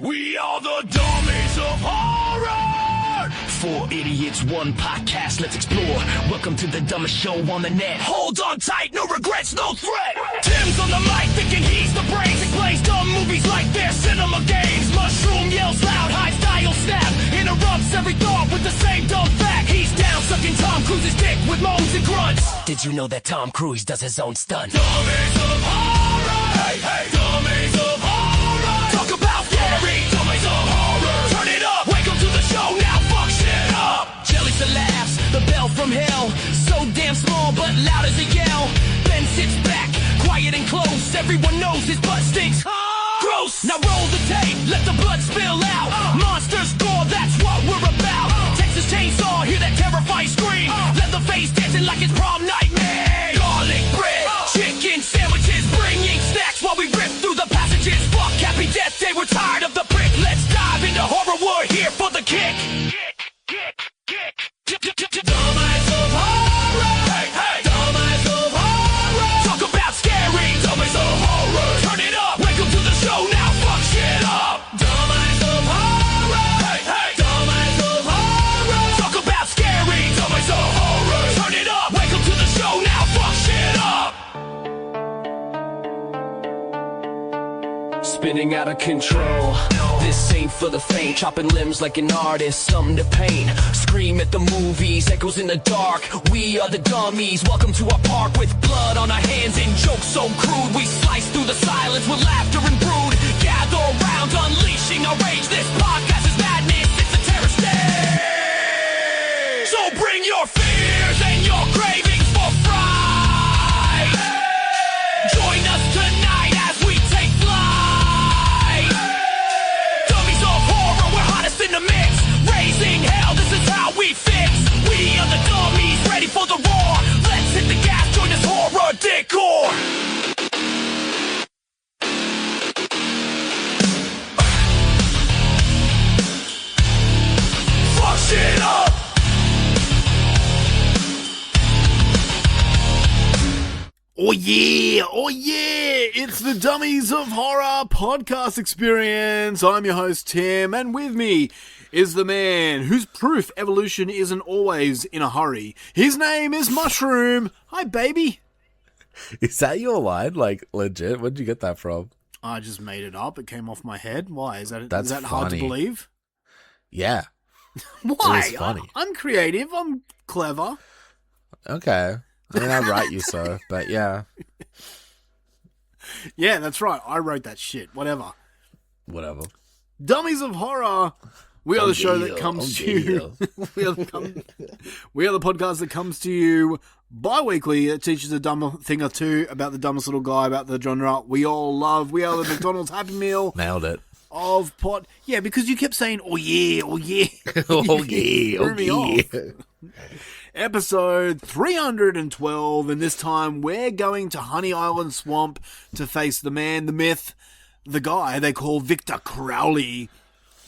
We are the Dummies of Horror! 4 idiots, 1 podcast, let's explore. Welcome to the dumbest show on the net. Hold on tight, no regrets, no threat. Tim's on the mic, thinking he's the brains. Explains dumb movies like they're cinema games. Mushroom yells loud, high style snap. Interrupts every thought with the same dumb fact. He's down sucking Tom Cruise's dick with moans and grunts. Did you know that Tom Cruise does his own stunt? Dummies of Horror! Hey, hey, Dummies of Horror! Talk about scary Dummies of Horror! Turn it up, welcome to the show, now fuck shit up! Jellies and laughs, the bell from hell. So damn small but loud as a yell. Ben sits back, quiet and close. Everyone knows his butt stinks. Gross! Now roll the tape, let the blood spill out. Monsters gore, that's what we're about. Texas Chainsaw, hear that terrifying scream. Leatherface dancing like it's prom night, man. Garlic bread, chicken sandwiches, bringing snacks while we rip through the passages. Fuck Happy Death Day, we're tired of the prick. Let's dive into horror, we're here for the kick. Dummies of Horror! Hey, hey! Dummies of Horror! Talk about scary Dummies of Horror! Turn it up! Welcome to the show, now fuck shit up! Dummies of Horror! Hey, hey! Dummies of Horror! Talk about scary Dummies of Horror! Turn it up! Welcome to the show, now fuck shit up! Spinning out of control. This ain't for the faint. Chopping limbs like an artist, something to paint. Scream at the movies, echoes in the dark. We are the dummies. Welcome to our park with blood on our hands and jokes so crude. We slice through the silence with laughter and brood. Gather around, unleashing our rage. This podcast is madness. It's a terror stage. So bring your fears and your cravings for fright. Join us tonight as we take flight. Dummies of Horror, we're hottest in the mix. Raising hell, this is how we fix. We are the dummies, ready for the roar. Let's hit the gas, join this horror decor. Fuck shit up. Oh yeah, it's the Dummies of Horror podcast experience. I'm your host Tim, and with me is the man whose proof evolution isn't always in a hurry. His name is Mushroom. Hi baby. Is that your line? Like, legit? Where'd you get that from? I just made it up. It came off my head. Why? Is that That's hard to funny. believe? Yeah. Why? It was funny. I'm creative. I'm clever. Okay. I mean, I write you so, but yeah. Yeah, that's right. I wrote that shit. Whatever. Whatever. Dummies of Horror. We are the show that comes to you. we are the podcast that comes to you bi-weekly. It teaches a dumb thing or two about the dumbest little guy, about the genre we all love. We are the McDonald's Happy Meal. Nailed it. Of pot. Yeah, because you kept saying, oh yeah, oh yeah. Oh yeah, Threw oh me yeah. off. Episode 312, and this time we're going to Honey Island Swamp to face the man, the myth, the guy they call Victor Crowley.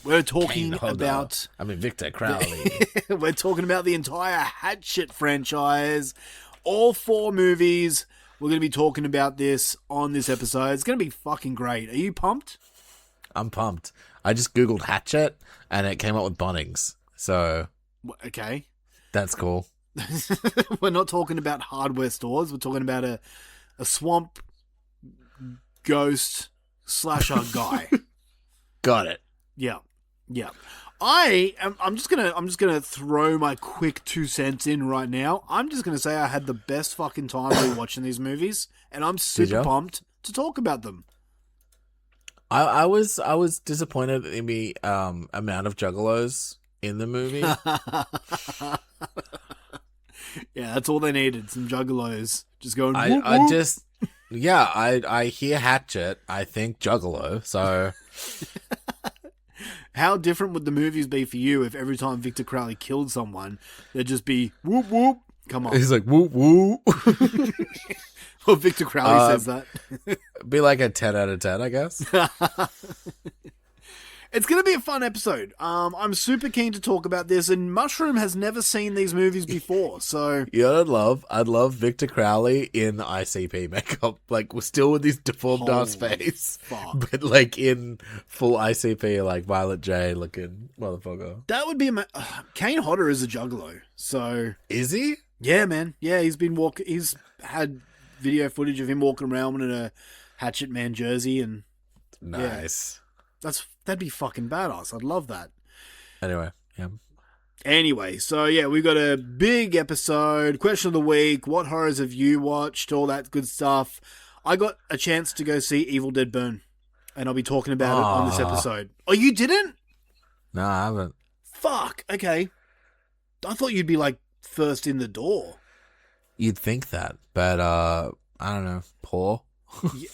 We're talking about... Victor Crowley. We're talking about the entire HATCHET franchise. All 4 movies. We're going to be talking about this on this episode. It's going to be fucking great. Are you pumped? I'm pumped. I just Googled Hatchet, and it came up with Bunnings. So... Okay. That's cool. We're not talking about hardware stores. We're talking about a swamp ghost slasher guy. Got it. Yeah. I'm just gonna throw my quick 2 cents in right now. I'm just gonna say I had the best fucking time rewatching these movies, and I'm super pumped to talk about them. I was disappointed in the amount of juggalos in the movie. Yeah, that's all they needed. Some juggalos just going. I hear Hatchet. I think Juggalo. So, how different would the movies be for you if every time Victor Crowley killed someone, there'd just be whoop whoop? Come on, he's like whoop whoop. Well, Victor Crowley says that. Be like a 10 out of 10, I guess. It's going to be a fun episode. I'm super keen to talk about this, and Mushroom has never seen these movies before, so... You know what I'd love Victor Crowley in ICP makeup. Like, we're still with his deformed ass face. Fuck. But, like, in full ICP, like, Violet J looking motherfucker. That would be... Kane Hodder is a juggalo, so... Is he? Yeah, man. Yeah, he's had video footage of him walking around in a Hatchet Man jersey, and... Nice. Yeah, that'd be fucking badass. I'd love that. Anyway, yeah. Anyway, so yeah, we've got a big episode, question of the week, what horrors have you watched, all that good stuff. I got a chance to go see Evil Dead Burn, and I'll be talking about it on this episode. Oh, you didn't? No, I haven't. Fuck, okay. I thought you'd be like first in the door. You'd think that, but I don't know, poor.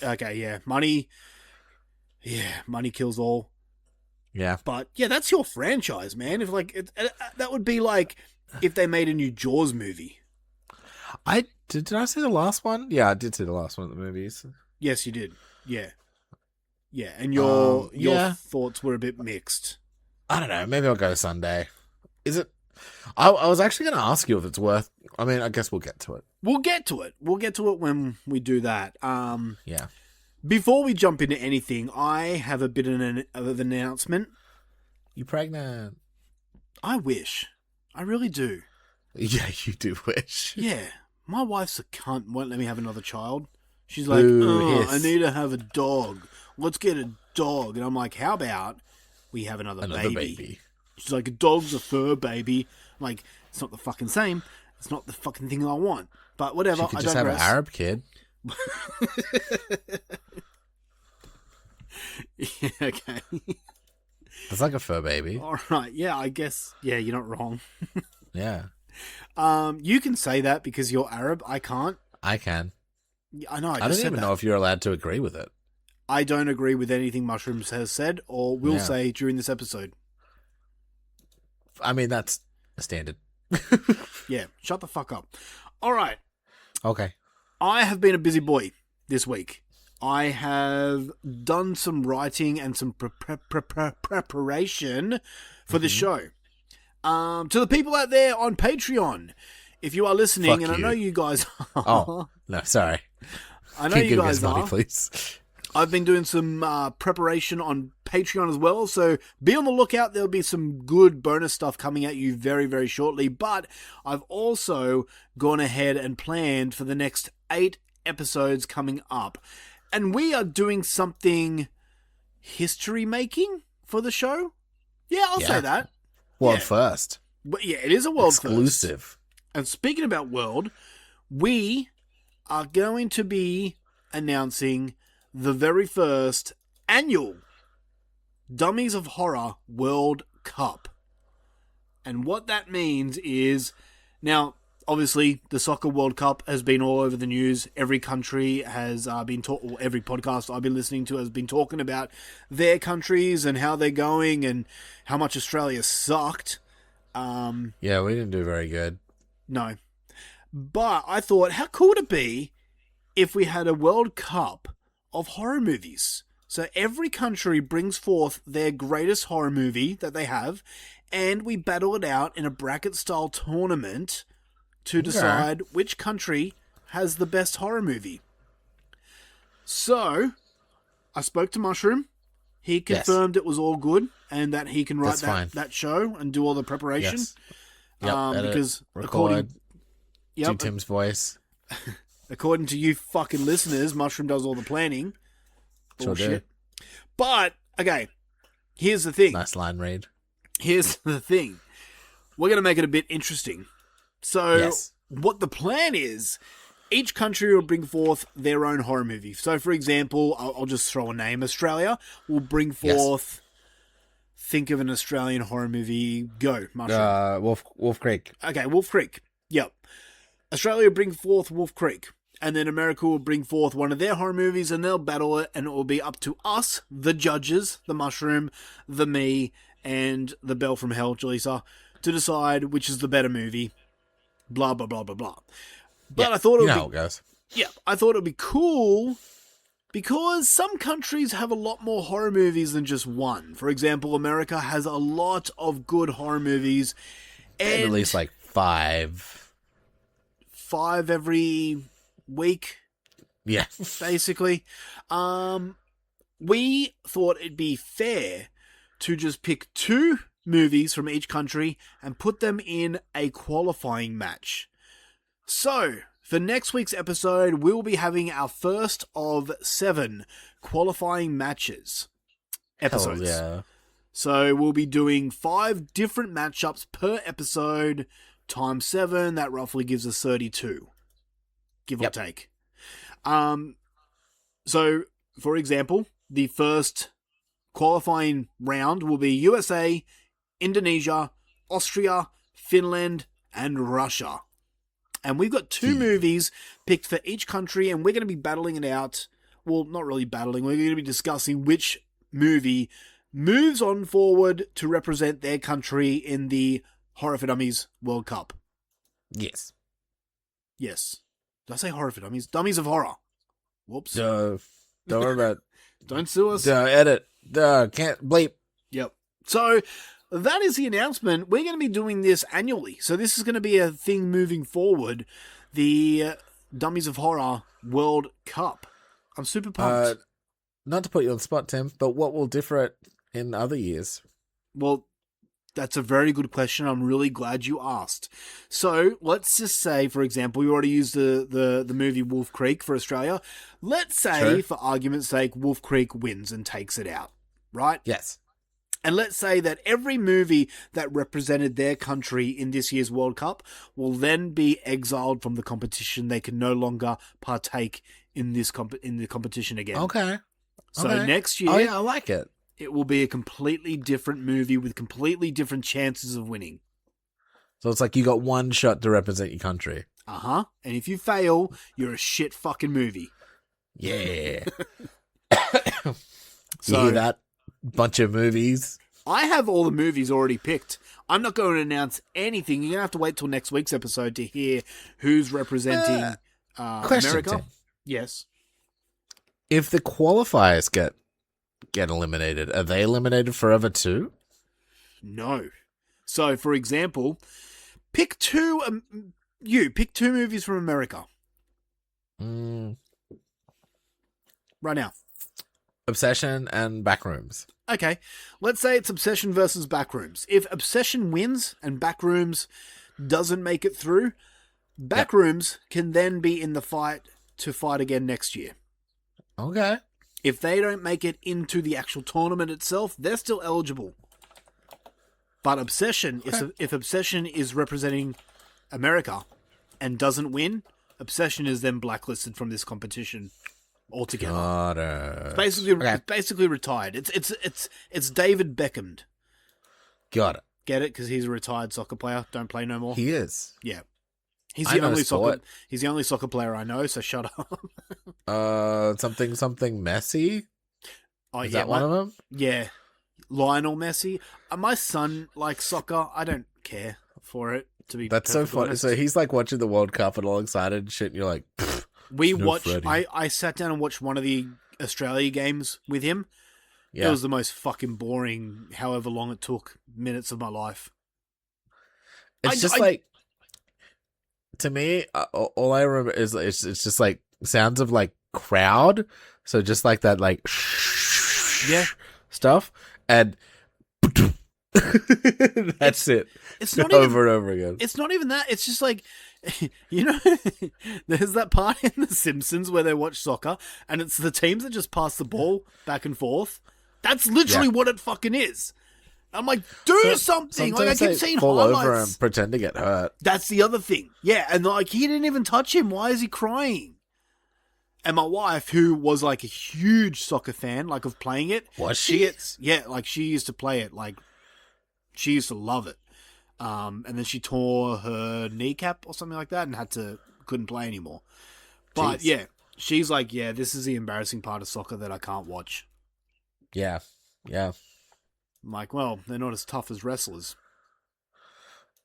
Okay, yeah, money kills all. Yeah. But yeah, that's your franchise, man. If like that would be like if they made a new Jaws movie. Did I see the last one? Yeah, I did see the last one of the movies. Yes, you did. Yeah. Yeah, and your thoughts were a bit mixed. I don't know. Maybe I'll go Sunday. Is it? I was actually going to ask you if it's worth. I mean, I guess we'll get to it. We'll get to it. We'll get to it when we do that. Yeah. Before we jump into anything, I have a bit of an announcement. You pregnant? I wish. I really do. Yeah, you do wish. Yeah. My wife's a cunt. Won't let me have another child. She's like, Yes. I need to have a dog. Let's get a dog. And I'm like, how about we have another baby? She's like, a dog's a fur baby. I'm like, it's not the fucking same. It's not the fucking thing I want. But whatever. She could just have an Arab kid. Yeah, okay. It's like a fur baby. All right. Yeah, I guess. Yeah, you're not wrong. Yeah. You can say that because you're Arab. I can't. I can. I know. I don't even know if you're allowed to agree with it. I don't agree with anything Mushrooms has said or will say during this episode. I mean, that's a standard. Yeah, shut the fuck up. All right. Okay. I have been a busy boy this week. I have done some writing and some preparation for the show. To the people out there on Patreon, if you are listening, Fuck and I you. know you guys are. Oh, no, sorry. I know Keep you giving guys us money, are. please. I've been doing some preparation on Patreon as well, so be on the lookout. There'll be some good bonus stuff coming at you very, very shortly. But I've also gone ahead and planned for the next 8 episodes coming up. And we are doing something history-making for the show. Yeah, I'll say that. World first. But yeah, it is a world Exclusive. first. And speaking about world, we are going to be announcing the very first annual Dummies of Horror World Cup. And what that means is, now, obviously, the Soccer World Cup has been all over the news. Every country has been talking, every podcast I've been listening to has been talking about their countries and how they're going and how much Australia sucked. Yeah, we didn't do very good. No. But I thought, how cool would it be if we had a World Cup of horror movies? So every country brings forth their greatest horror movie that they have, and we battle it out in a bracket-style tournament to decide which country has the best horror movie. So, I spoke to Mushroom. He confirmed it was all good and that he can write that show and do all the preparation. Yes. Yep, because record, do Tim's voice. According to you fucking listeners, Mushroom does all the planning. Bullshit. Sure do. But, okay, here's the thing. Nice line read. Here's the thing. We're going to make it a bit interesting. So, what the plan is, each country will bring forth their own horror movie. So, for example, I'll just throw a name. Australia will bring forth... Think of an Australian horror movie. Go, Mushroom. Wolf Creek. Okay, Wolf Creek. Yep. Australia will bring forth Wolf Creek. And then America will bring forth one of their horror movies and they'll battle it. And it will be up to us, the judges, the Mushroom, the me, and the Belle from Hell, Jaleesa, to decide which is the better movie. Blah, blah, blah, blah, blah. But I thought it would how it goes. Yeah, I thought it would be cool Because some countries have a lot more horror movies than just one. For example, America has a lot of good horror movies. And at least like 5. 5 every week, Yeah. basically. We thought it'd be fair to just pick 2 movies from each country and put them in a qualifying match. So, for next week's episode, we'll be having our first of 7 qualifying matches episodes. Hell yeah. So we'll be doing 5 different matchups per episode times 7. That roughly gives us 32, give or take. So, for example, the first qualifying round will be USA, Indonesia, Austria, Finland, and Russia. And we've got 2 movies picked for each country, and we're going to be battling it out. Well, not really battling. We're going to be discussing which movie moves on forward to represent their country in the Horror for Dummies World Cup. Yes. Yes. Did I say Horror for Dummies? Dummies of Horror. Whoops. Don't worry about it. Don't sue us. Edit. Can't bleep. Yep. So that is the announcement. We're going to be doing this annually. So this is going to be a thing moving forward. The Dummies of Horror World Cup. I'm super pumped. Not to put you on the spot, Tim, but what will differ it in other years? Well, that's a very good question. I'm really glad you asked. So let's just say, for example, we already used the movie Wolf Creek for Australia. Let's say, for argument's sake, Wolf Creek wins and takes it out, right? Yes. And let's say that every movie that represented their country in this year's World Cup will then be exiled from the competition. They can no longer partake in this in the competition again. Okay. So next year, oh yeah, I like it. It will be a completely different movie with completely different chances of winning. So it's like you got one shot to represent your country. And if you fail, you're a shit fucking movie. Yeah. You hear that? Bunch of movies. I have all the movies already picked. I'm not going to announce anything. You're going to have to wait till next week's episode to hear who's representing question, America. Tim. Yes. If the qualifiers get eliminated, are they eliminated forever too? No. So, for example, pick 2. Pick 2 movies from America. Right now. Obsession and Backrooms. Okay, let's say it's Obsession versus Backrooms. If Obsession wins and Backrooms doesn't make it through, Backrooms can then be in the fight to fight again next year. Okay. If they don't make it into the actual tournament itself, they're still eligible. But Obsession, if Obsession is representing America and doesn't win, Obsession is then blacklisted from this competition altogether. Basically retired. It's David Beckham. Got it. Get it? Because he's a retired soccer player. Don't play no more. He is. Yeah. He's the only soccer player I know, so shut up. Something Messi? Oh, is that one of them? Yeah. Lionel Messi. My son likes soccer. I don't care for it, to be That's so funny. honest. So he's like watching the World Cup and all excited and shit, and you're like, I sat down and watched one of the Australia games with him. yeah. It was the most fucking boring, however long it took, minutes of my life. It's to me, all I remember is it's just like sounds of like crowd. So just like that, like stuff, and that's it. It's not over and over again. It's not even that. It's just like, you know, there's that part in The Simpsons where they watch soccer, and it's the teams that just pass the ball back and forth. That's literally what it fucking is. I'm like, do something. Like, I keep seeing fall highlights. over and pretend to get hurt. That's the other thing. Yeah, and like, he didn't even touch him. Why is he crying? And my wife, who was like a huge soccer fan, like of playing it. Was she? She used to play it. Like, she used to love it. And then she tore her kneecap or something like that and couldn't play anymore. But yeah, she's like, yeah, this is the embarrassing part of soccer that I can't watch. Yeah. Yeah. I'm like, well, they're not as tough as wrestlers.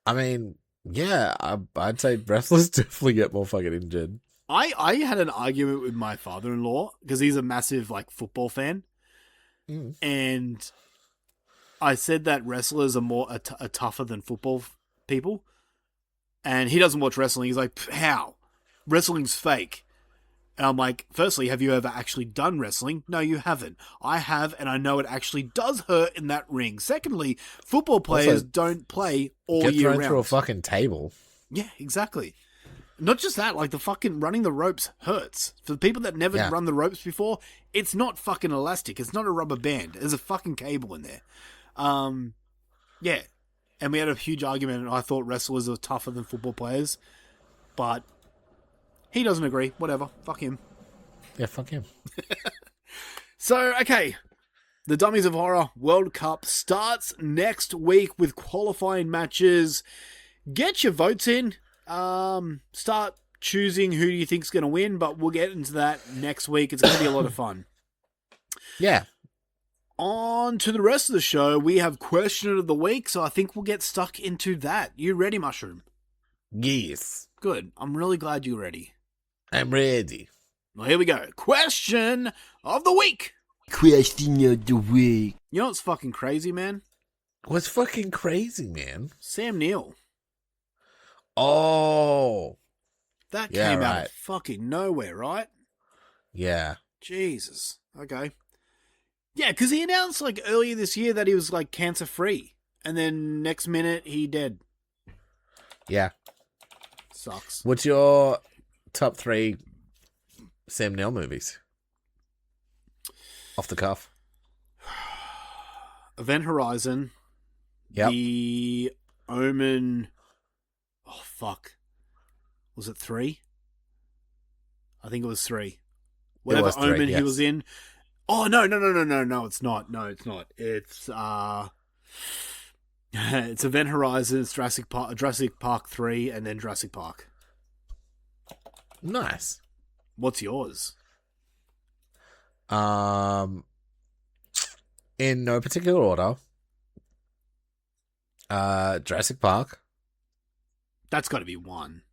I mean, yeah, I'd say wrestlers definitely get more fucking injured. I had an argument with my father-in-law because he's a massive like football fan, and I said that wrestlers are are tougher than football people, and he doesn't watch wrestling. He's like, how? Wrestling's fake. And I'm like, firstly, have you ever actually done wrestling? No, you haven't. I have, and I know it actually does hurt in that ring. Secondly, football players don't play all year round. Get thrown through a fucking table. Yeah, exactly. Not just that, like the fucking running the ropes hurts. For the people that never run the ropes before, it's not fucking elastic. It's not a rubber band. There's a fucking cable in there. Yeah. And we had a huge argument, and I thought wrestlers are tougher than football players. But he doesn't agree. Whatever. Fuck him. Yeah, fuck him. So, okay. The Dummies of Horror World Cup starts next week with qualifying matches. Get your votes in. Start choosing who you think's going to win, but we'll get into that next week. It's going to be a lot of fun. Yeah. On to the rest of the show. We have question of the week, so I think we'll get stuck into that. You ready, Mushroom? Yes. Good. I'm really glad you're ready. I'm ready. Well, here we go. Question of the week. Question of the week. You know what's fucking crazy, man? What's fucking crazy, man? Sam Neill. Oh. That came out of fucking nowhere, right? Yeah. Jesus. Okay. Yeah, because he announced like earlier this year that he was like cancer free, and then next minute he dead. Yeah. Sucks. What's your top 3 Sam Neill movies? Off the cuff. Event Horizon. Yep. The Omen. Oh fuck. Was it 3? I think it was 3. Whatever was 3, Omen yes. he was in. Oh no, it's not. No, it's not. It's it's Event Horizon, it's Jurassic Park 3, and then Jurassic Park. Nice. What's yours? In no particular order. Jurassic Park. That's got to be 1.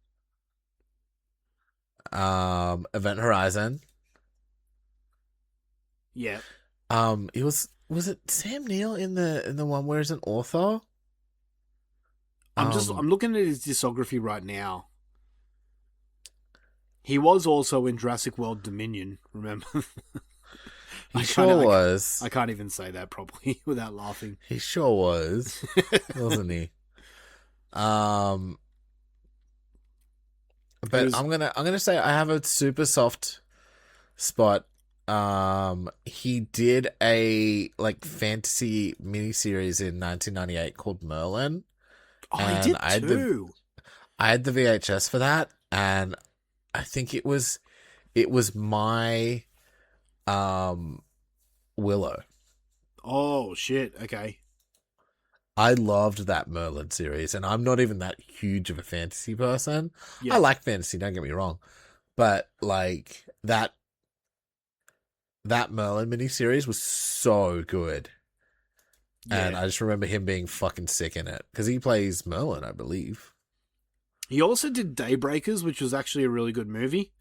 Event Horizon. Yeah. It was it Sam Neill in the one where he's an author? I'm looking at his discography right now. He was also in Jurassic World Dominion, remember? He sure was. I can't even say that properly without laughing. He sure was. Wasn't he? But I'm gonna say I have a super soft spot. He did a like fantasy miniseries in 1998 called Merlin. Oh, he did too. I had the VHS for that, and I think it was my Willow. Oh shit! Okay. I loved that Merlin series, and I'm not even that huge of a fantasy person. Yeah. I like fantasy, don't get me wrong, but like that Merlin miniseries was so good. Yeah. And I just remember him being fucking sick in it because he plays Merlin, I believe. He also did Daybreakers, which was actually a really good movie.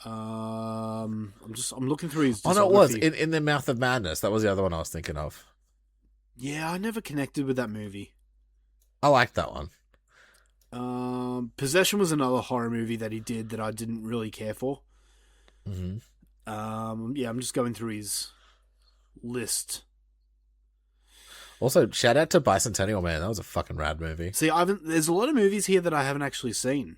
I'm looking through his discography. Oh no, it was in the Mouth of Madness. That was the other one I was thinking of. Yeah, I never connected with that movie. I liked that one. Possession was another horror movie that he did that I didn't really care for. Mm-hmm. Yeah, I'm just going through his list. Also, shout out to Bicentennial Man. That was a fucking rad movie. See, there's a lot of movies here that I haven't actually seen.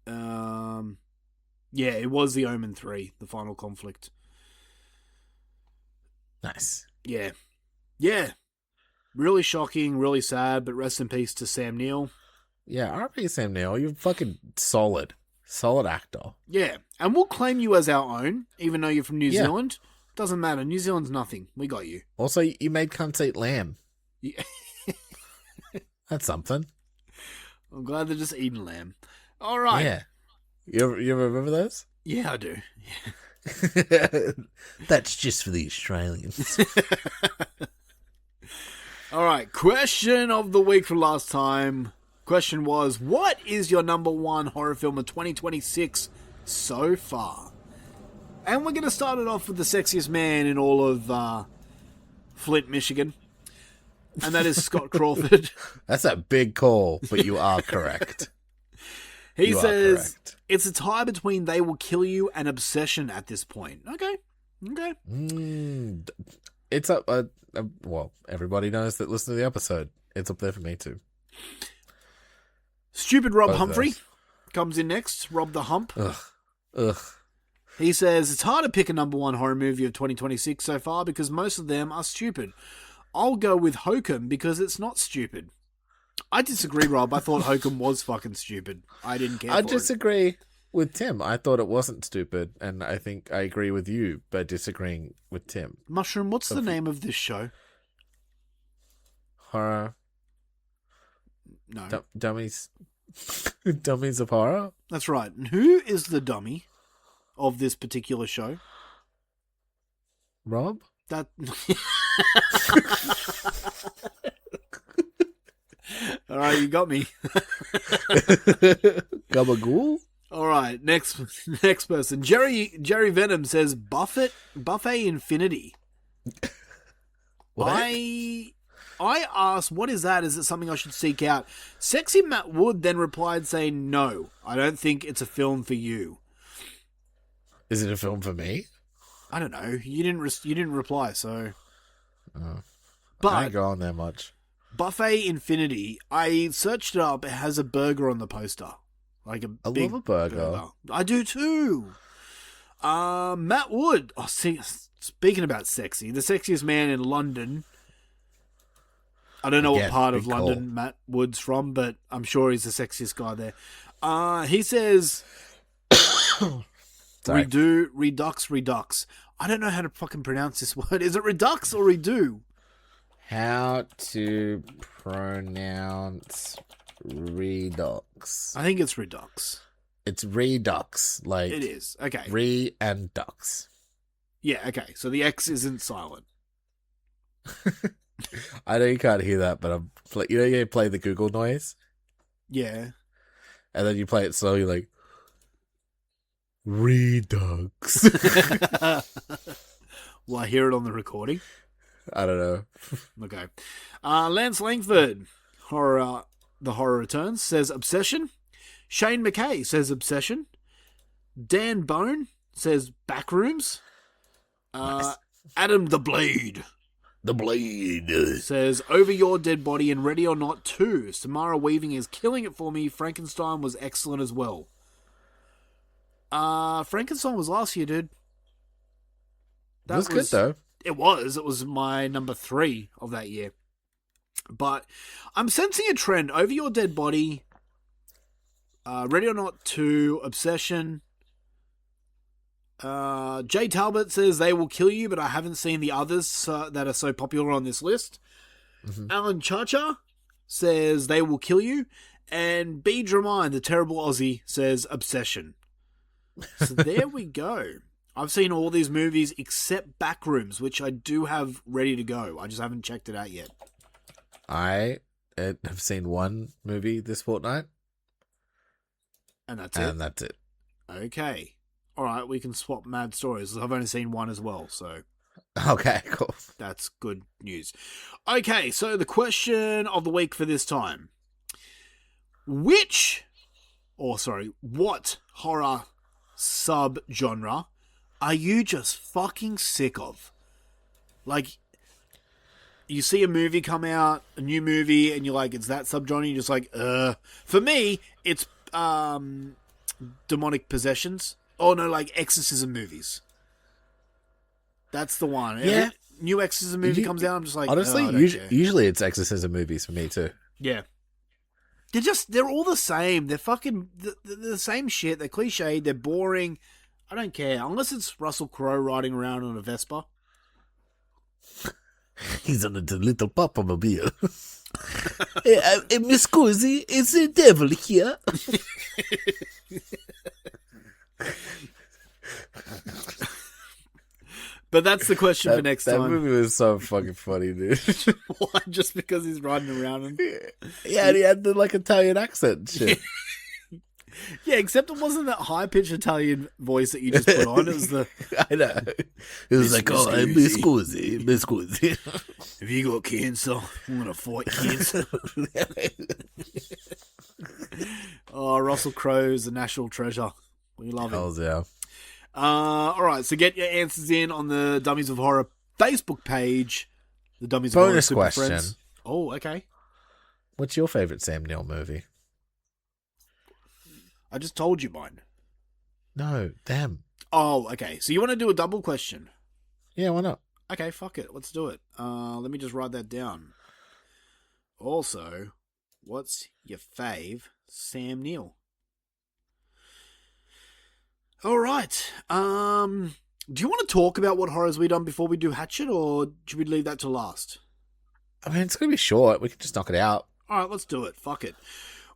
Yeah, it was The Omen 3, The Final Conflict. Nice. Yeah. Yeah. Really shocking, really sad, but rest in peace to Sam Neill. Yeah, R.I.P. Sam Neill. You're fucking solid. Solid actor. Yeah, and we'll claim you as our own, even though you're from New Zealand. Doesn't matter. New Zealand's nothing. We got you. Also, you made cunts eat lamb. Yeah. That's something. I'm glad they're just eating lamb. All right. Yeah. You ever remember those? Yeah, I do. That's just for the Australians. All right. Question of the week from last time. Question was, what is your number one horror film of 2026 so far? And we're going to start it off with the sexiest man in all of Flint, Michigan. And that is Scott Crawford. That's a big call, but you are correct. He says, it's a tie between They Will Kill You and Obsession at this point. Okay. It's up. Well, everybody knows that listen to the episode. It's up there for me too. Stupid Rob Humphrey comes in next. Rob the Hump. Ugh. He says, it's hard to pick a number one horror movie of 2026 so far because most of them are stupid. I'll go with Hokum because it's not stupid. I disagree, Rob. I thought Hokum was fucking stupid. I didn't care for it. I disagree with Tim. I thought it wasn't stupid, and I think I agree with you by disagreeing with Tim. Mushroom, what's the name of this show? Horror. No. Dummies. Dummies of Horror? That's right. And who is the dummy of this particular show? Rob? That. All right, you got me. Gabagool? All right, next person. Jerry Venom says Buffet Infinity. What? I asked, what is that? Is it something I should seek out? Sexy Matt Wood then replied saying, no, I don't think it's a film for you. Is it a film for me? I don't know. You didn't reply, so. But I don't go on there much. Buffet Infinity. I searched it up. It has a burger on the poster, like a big love a burger. I do too. Matt Wood. Oh, see, speaking about sexy, the sexiest man in London. I don't know what part of London Matt Wood's from, but I'm sure he's the sexiest guy there. He says, Redux. I don't know how to fucking pronounce this word. Is it Redux or Redo? How to pronounce Redux? I think it's Redux. It's Redux. Like it is. Okay. Re and Dux. Yeah, okay. So the X isn't silent. I know you can't hear that, but you play the Google noise? Yeah. And then you play it slowly, like Redux. Will I hear it on the recording? I don't know. Okay. Lance Langford, The Horror Returns, says Obsession. Shane McKay says Obsession. Dan Bone says Backrooms. Nice. Adam the Blade The says Over Your Dead Body and Ready or Not 2. Samara Weaving is killing it for me. Frankenstein was excellent as well. Frankenstein was last year, dude. That was good, though. It was my number 3 of that year. But I'm sensing a trend. Over Your Dead Body, Ready or Not 2, Obsession. Jay Talbot says They Will Kill You, but I haven't seen the others that are so popular on this list. Mm-hmm. Alan Chacha says They Will Kill You. And B. Dramine, the terrible Aussie, says Obsession. So there we go. I've seen all these movies except Backrooms, which I do have ready to go. I just haven't checked it out yet. I have seen one movie this fortnight. And that's it? Okay. All right, we can swap mad stories. I've only seen one as well, so... Okay, cool. That's good news. Okay, so the question of the week for this time. What horror sub-genre are you just fucking sick of? Like, you see a movie come out, a new movie, and you're like, it's that subgenre, you're just like, For me, it's demonic possessions. Oh, no, like exorcism movies. That's the one. Yeah. New exorcism movie comes out, I'm just like, honestly, usually it's exorcism movies for me, too. Yeah. They're all the same. They're fucking the same shit. They're cliched. They're boring. I don't care. Unless it's Russell Crowe riding around on a Vespa. He's on a little Papa-mobile. Hey, Miss Cozy, is the devil here? But that's the question for next That time. movie was so fucking funny, dude. Why? Just because he's riding around and... Yeah, and he had the like Italian accent and shit. Yeah, except it wasn't that high-pitched Italian voice that you just put on. It was the... I know. It was like, oh, mi scusi. Have you got cancer? I'm going to fight cancer. Oh, Russell Crowe's the national treasure. We love him. Hells yeah. All right, so get your answers in on the Dummies of Horror Facebook page. The Dummies of Horror Bonus Super question. Friends. Oh, okay. What's your favorite Sam Neill movie? I just told you mine. No, damn. Oh, okay. So you want to do a double question? Yeah, why not? Okay, fuck it. Let's do it. Let me just write that down. Also, what's your fave Sam Neill? All right. Do you want to talk about what horrors we done before we do Hatchet, or should we leave that to last? I mean, it's going to be short. We can just knock it out. All right, let's do it. Fuck it.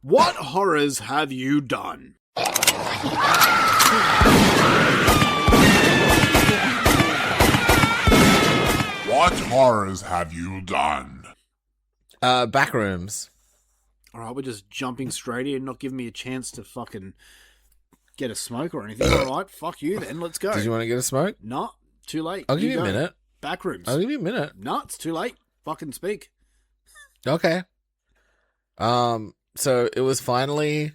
What horrors have you done? What horrors have you done? Backrooms. All right, we're just jumping straight in, not giving me a chance to fucking get a smoke or anything. All right, fuck you then. Let's go. Did you want to get a smoke? No, too late. I'll give you a go. minute. Backrooms. I'll give you a minute. No, it's too late. Fucking speak. Okay. So it was finally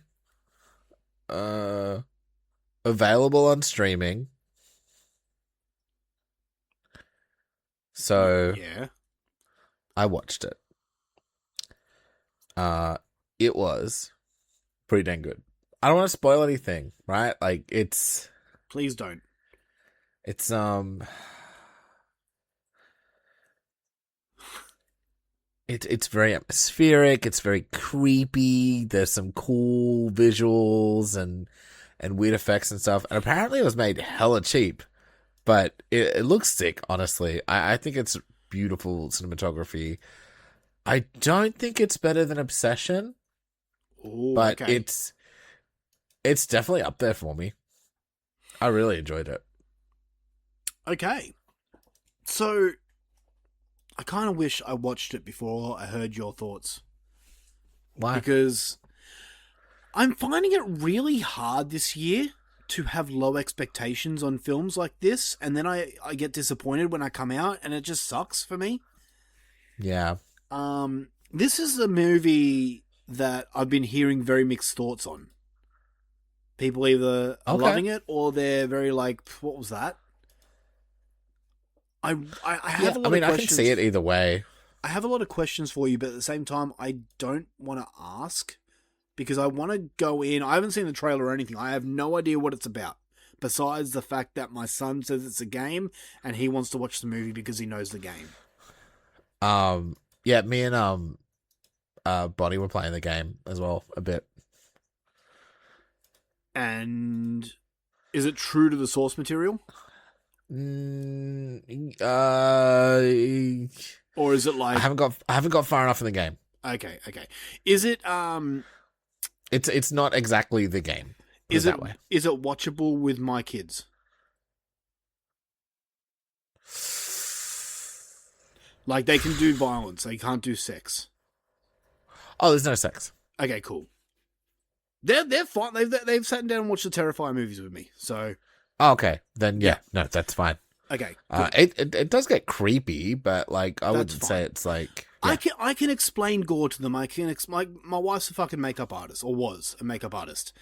available on streaming. So Yeah. I watched it. It was pretty dang good. I don't want to spoil anything, right? Like it's Please don't. it's very atmospheric, it's very creepy, there's some cool visuals and weird effects and stuff. And apparently it was made hella cheap. But it looks sick, honestly. I think it's beautiful cinematography. I don't think it's better than Obsession, Ooh, but okay. it's definitely up there for me. I really enjoyed it. Okay. So, I kind of wish I watched it before I heard your thoughts. Why? Because I'm finding it really hard this year to have low expectations on films like this, and then I get disappointed when I come out, and it just sucks for me. Yeah. This is a movie that I've been hearing very mixed thoughts on. People either are loving it or they're very like, what was that? I have a lot of questions. I can see it either way. I have a lot of questions for you, but at the same time, I don't want to ask because I want to go in. I haven't seen the trailer or anything. I have no idea what it's about, besides the fact that my son says it's a game and he wants to watch the movie because he knows the game. Yeah, me and Bonnie were playing the game as well a bit. And is it true to the source material? Or is it like I haven't got far enough in the game. Okay. Is it It's not exactly the game. Is that it way. Is it watchable with my kids? Like they can do violence, they can't do sex. Oh, there's no sex. Okay, cool. They're fine. They've sat down and watched the Terrifying movies with me. So Oh, okay, then yeah, no, that's fine. okay, cool. It does get creepy, but like I That's wouldn't say fine. it's like I can explain gore to them. I can my wife's a fucking makeup artist, or was a makeup artist.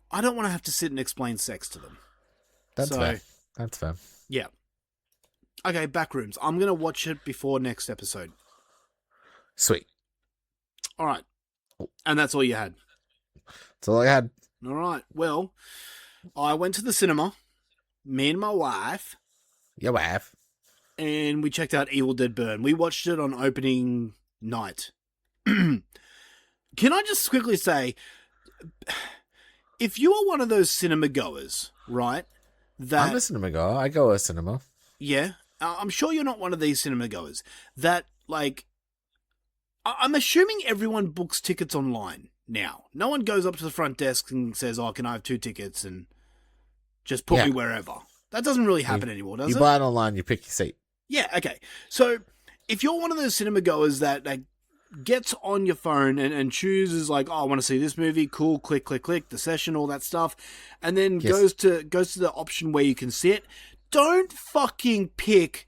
I don't want to have to sit and explain sex to them. That's So, fair. That's fair. Yeah. Okay, Backrooms. I'm gonna watch it before next episode. Sweet. All right. And that's all you had. That's all I had. All right. Well, I went to the cinema, me and my wife, Your wife. and we checked out Evil Dead Burn. We watched it on opening night. Can I just quickly say, if you are one of those cinema goers, right? That I'm a cinema goer. I go to a cinema. yeah, I'm sure you're not one of these cinema goers that like. I'm assuming everyone books tickets online now. No one goes up to the front desk and says, "Oh, can I have 2 tickets?" and just put me wherever. That doesn't really happen anymore, does You it? buy it online, you pick your seat. Yeah, okay. So if you're one of those cinema goers that gets on your phone and chooses like, oh, I want to see this movie, cool, click, click, click, the session, all that stuff, and then goes to the option where you can sit, don't fucking pick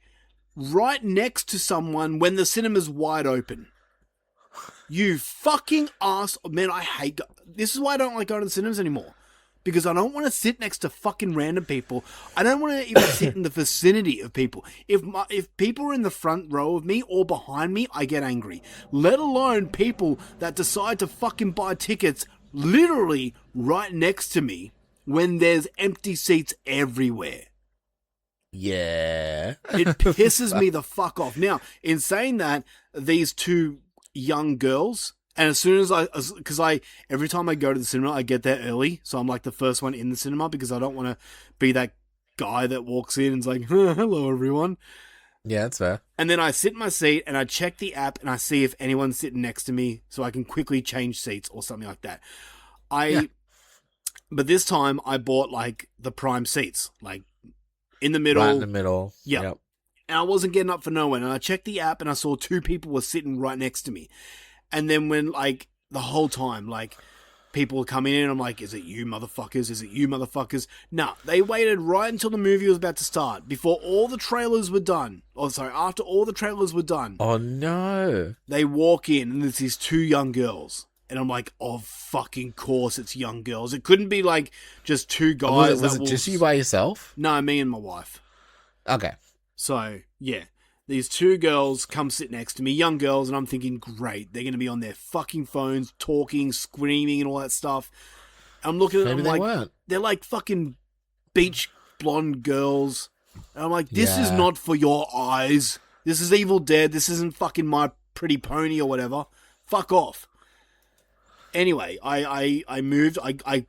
right next to someone when the cinema's wide open. You fucking ass. Man, I hate... This is why I don't like going to the cinemas anymore. Because I don't want to sit next to fucking random people. I don't want to even sit in the vicinity of people. If people are in the front row of me or behind me, I get angry. Let alone people that decide to fucking buy tickets literally right next to me when there's empty seats everywhere. Yeah. It pisses me the fuck off. Now, in saying that, these two young girls... And as soon as because every time I go to the cinema, I get there early. So I'm like the first one in the cinema because I don't want to be that guy that walks in and is like, hello, everyone. Yeah, that's fair. And then I sit in my seat and I check the app and I see if anyone's sitting next to me so I can quickly change seats or something like that. But this time I bought like the prime seats, like in the middle. Right in the middle. Yep. And I wasn't getting up for no one. And I checked the app and I saw two people were sitting right next to me. And then when, like, the whole time, like, people were coming in, I'm like, is it you motherfuckers? Is it you motherfuckers? No, they waited right until the movie was about to start, before all the trailers were done. After all the trailers were done. Oh, no. They walk in, and there's these two young girls. And I'm like, oh, fucking course, it's young girls. It couldn't be, like, just two guys. Was it just you by yourself? No, me and my wife. Okay. So, yeah. These two girls come sit next to me, young girls, and I'm thinking, great, they're going to be on their fucking phones, talking, screaming, and all that stuff. I'm looking at them like, they're like fucking beach blonde girls. And I'm like, this is not for your eyes. This is Evil Dead. This isn't fucking My Pretty Pony or whatever. Fuck off. Anyway, I moved. I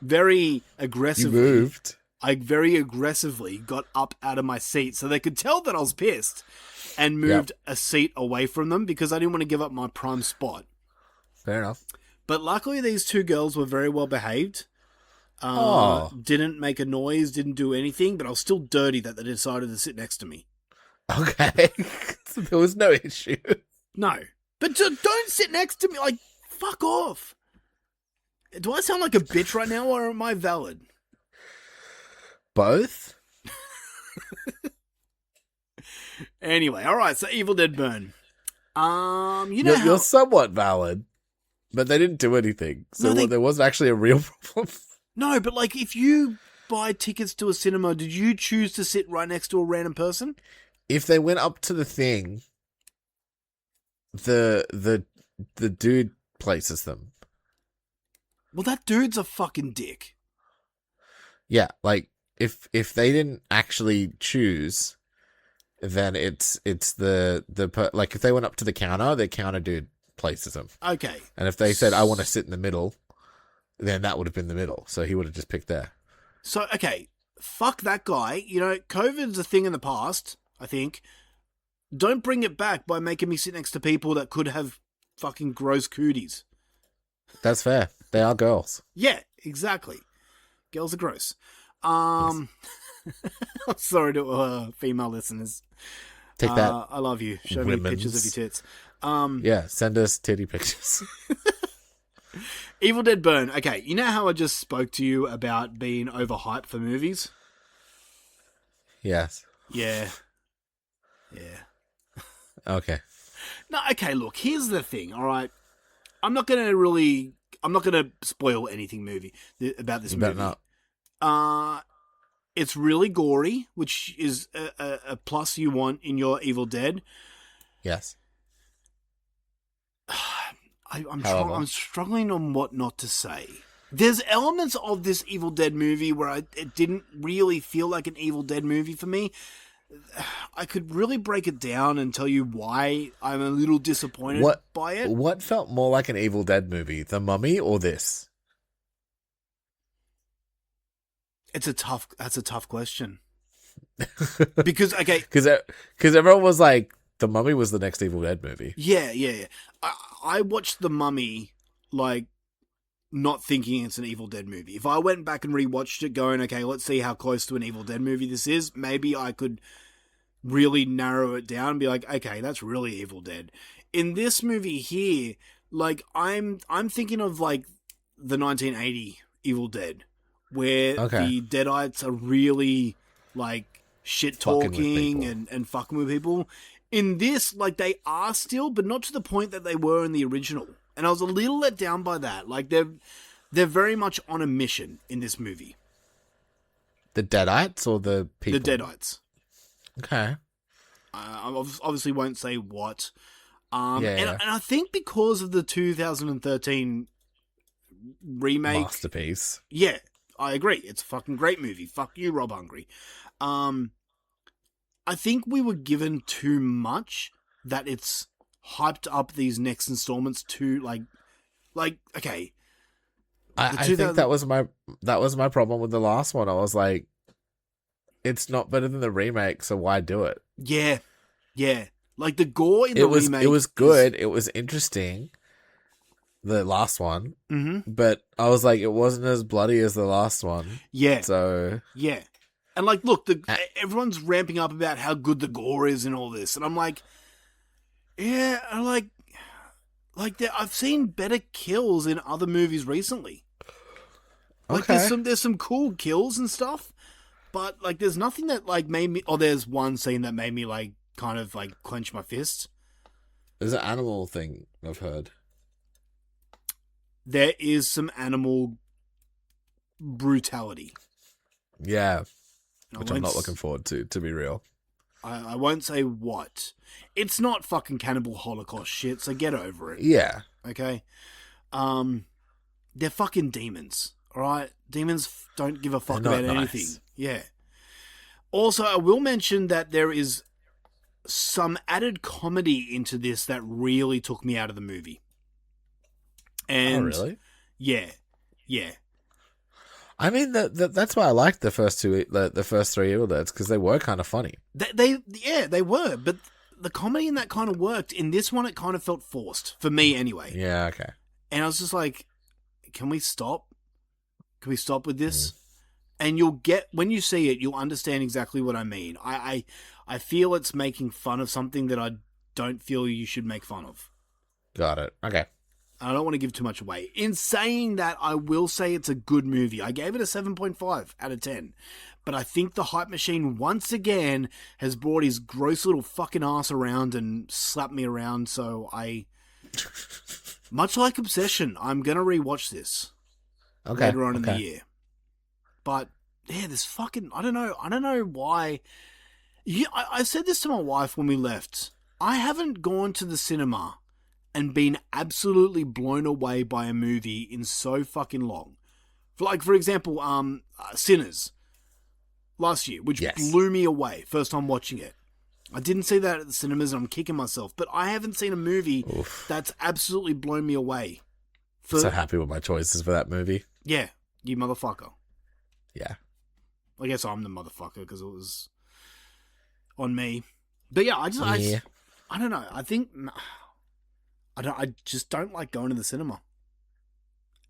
very aggressively... You moved? I very aggressively got up out of my seat so they could tell that I was pissed and moved a seat away from them because I didn't want to give up my prime spot. Fair enough. But luckily these two girls were very well behaved. Didn't make a noise, didn't do anything, but I was still dirty that they decided to sit next to me. Okay. So there was no issue. No. But don't sit next to me. Like, fuck off. Do I sound like a bitch right now or am I valid? Both? Anyway, all right. So Evil Dead Burn. You're somewhat valid, but they didn't do anything, so there wasn't actually a real problem. No, but like, if you buy tickets to a cinema, did you choose to sit right next to a random person? If they went up to the thing, the dude places them. Well, that dude's a fucking dick. Yeah, like. If they didn't actually choose, then it's like if they went up to the counter dude places them. Okay. And if they said I want to sit in the middle, then that would have been the middle. So he would have just picked there. So okay, fuck that guy. You know, COVID's a thing in the past. I think. Don't bring it back by making me sit next to people that could have fucking gross cooties. That's fair. They are girls. Yeah, exactly. Girls are gross. I'm sorry to female listeners. Take that. I love you. Show me pictures of your tits. Yeah, send us titty pictures. Evil Dead Burn. Okay, you know how I just spoke to you about being overhyped for movies? Yes. Yeah. Okay. No, okay, look, here's the thing, all right? I'm not going to spoil anything about this movie. Not. It's really gory, which is a plus you want in your Evil Dead. Yes. I'm struggling on what not to say. There's elements of this Evil Dead movie where it didn't really feel like an Evil Dead movie for me. I could really break it down and tell you why I'm a little disappointed by it. What felt more like an Evil Dead movie, The Mummy or this? That's a tough question. Because everyone was like, The Mummy was the next Evil Dead movie. Yeah. I watched The Mummy like not thinking it's an Evil Dead movie. If I went back and rewatched it going, okay, let's see how close to an Evil Dead movie this is, maybe I could really narrow it down and be like, okay, that's really Evil Dead. In this movie here, like, I'm thinking of, like, the 1980 Evil Dead, where the Deadites are really, like, shit-talking and fucking with people. In this, like, they are still, but not to the point that they were in the original. And I was a little let down by that. Like, they're very much on a mission in this movie. The Deadites or the people? The Deadites. Okay. I obviously won't say what. And I think because of the 2013 remake... Masterpiece. Yeah, I agree. It's a fucking great movie. Fuck you, Rob Hungry. I think we were given too much that it's hyped up these next installments to, like okay. I think that was my problem with the last one. I was like, it's not better than the remake, so why do it? Yeah. Like, the gore in the remake... It was good. It was interesting, the last one. Mm-hmm. But I was like, it wasn't as bloody as the last one. Yeah. So... Yeah. And, like, look, everyone's ramping up about how good the gore is and all this. And I'm like... Yeah, I've seen better kills in other movies recently. Like, there's some cool kills and stuff, but, like, there's nothing that, like, made me... Oh, there's one scene that made me, like, kind of, like, clench my fists. There's an animal thing, I've heard. There is some animal brutality. Yeah, which I'm not looking forward to be real. I won't say what. It's not fucking Cannibal Holocaust shit, so get over it. Yeah. Okay? They're fucking demons, alright? Demons don't give a fuck about anything. Yeah. Also, I will mention that there is some added comedy into this that really took me out of the movie. And really? Yeah. I mean, that's why I liked the first three Evil Deads, because they were kind of funny. They were, but the comedy in that kind of worked. In this one, it kind of felt forced, for me anyway. Yeah, okay. And I was just like, can we stop? Can we stop with this? And you'll get, when you see it, you'll understand exactly what I mean. I feel it's making fun of something that I don't feel you should make fun of. Got it. Okay. I don't want to give too much away. In saying that, I will say it's a good movie. I gave it a 7.5 out of 10. But I think the hype machine, once again, has brought his gross little fucking ass around and slapped me around. So much like Obsession, I'm going to rewatch this later on in the year. But, yeah, this fucking... I don't know why... Yeah, I said this to my wife when we left. I haven't gone to the cinema and been absolutely blown away by a movie in so fucking long. For example, Sinners last year, which blew me away first time watching it. I didn't see that at the cinemas and I'm kicking myself, but I haven't seen a movie that's absolutely blown me away. I'm so happy with my choices for that movie. Yeah, you motherfucker. Yeah. I guess I'm the motherfucker because it was on me. But yeah, I don't know. I think... I just don't like going to the cinema.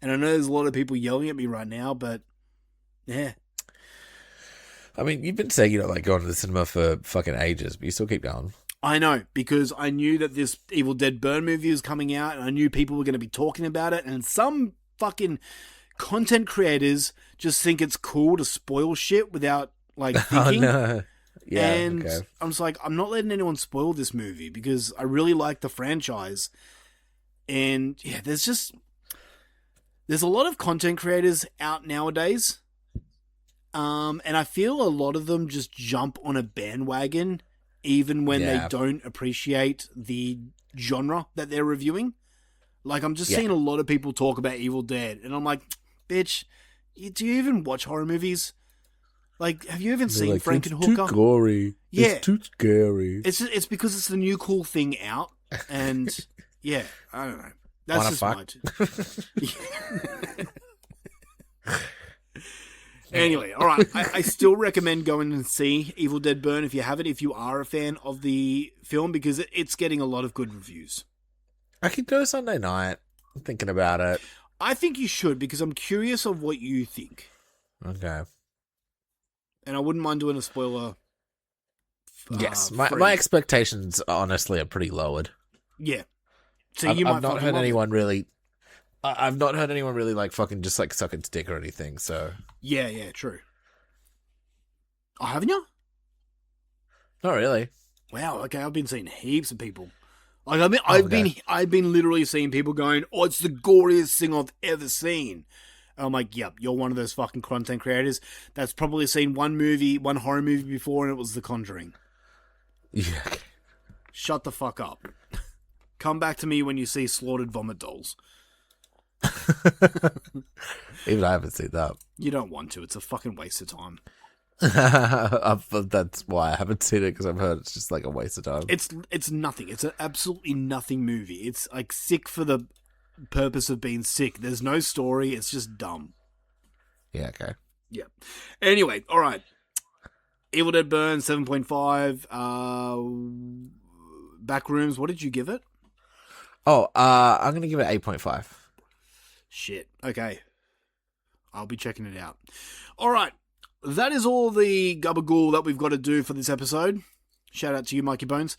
And I know there's a lot of people yelling at me right now, but yeah. I mean, you've been saying you don't like going to the cinema for fucking ages, but you still keep going. I know, because I knew that this Evil Dead Burn movie was coming out, and I knew people were going to be talking about it, and some fucking content creators just think it's cool to spoil shit without, like, thinking. Oh, no. Yeah, and I'm just like, I'm not letting anyone spoil this movie, because I really like the franchise. And yeah, there's a lot of content creators out nowadays. And I feel a lot of them just jump on a bandwagon even when they don't appreciate the genre that they're reviewing. Like, I'm just seeing a lot of people talk about Evil Dead, and I'm like, bitch, do you even watch horror movies? Like, have you even seen Frankenhooker? It's too gory. Yeah. It's too scary. It's because it's the new cool thing out, and yeah, I don't know. That's Wanna just my... Anyway, all right. I still recommend going and see Evil Dead Burn if you haven't, if you are a fan of the film, because it's getting a lot of good reviews. I could go Sunday night. I'm thinking about it. I think you should because I'm curious of what you think. Okay. And I wouldn't mind doing a spoiler. Yes, free. my expectations honestly are pretty lowered. Yeah. So I've not fucking heard love it. anyone really. I've not heard anyone really like fucking just like suck its dick or anything. So Yeah, true. Oh, haven't you? not really. Wow. Okay, I've been seeing heaps of people. Like I've been literally seeing people going, "Oh, it's the goriest thing I've ever seen." And I'm like, "Yep, you're one of those fucking content creators that's probably seen one horror movie before, and it was The Conjuring." Yeah. Shut the fuck up. Come back to me when you see slaughtered vomit dolls. Even I haven't seen that. You don't want to. It's a fucking waste of time. That's why I haven't seen it, because I've heard it's just like a waste of time. It's nothing. It's an absolutely nothing movie. It's like sick for the purpose of being sick. There's no story. It's just dumb. Yeah, okay. Yeah. Anyway, all right. Evil Dead Burn 7.5. Backrooms. What did you give it? Oh, I'm gonna give it 8.5. Shit. Okay. I'll be checking it out. All right. That is all the gabagool that we've got to do for this episode. Shout out to you, Mikey Bones.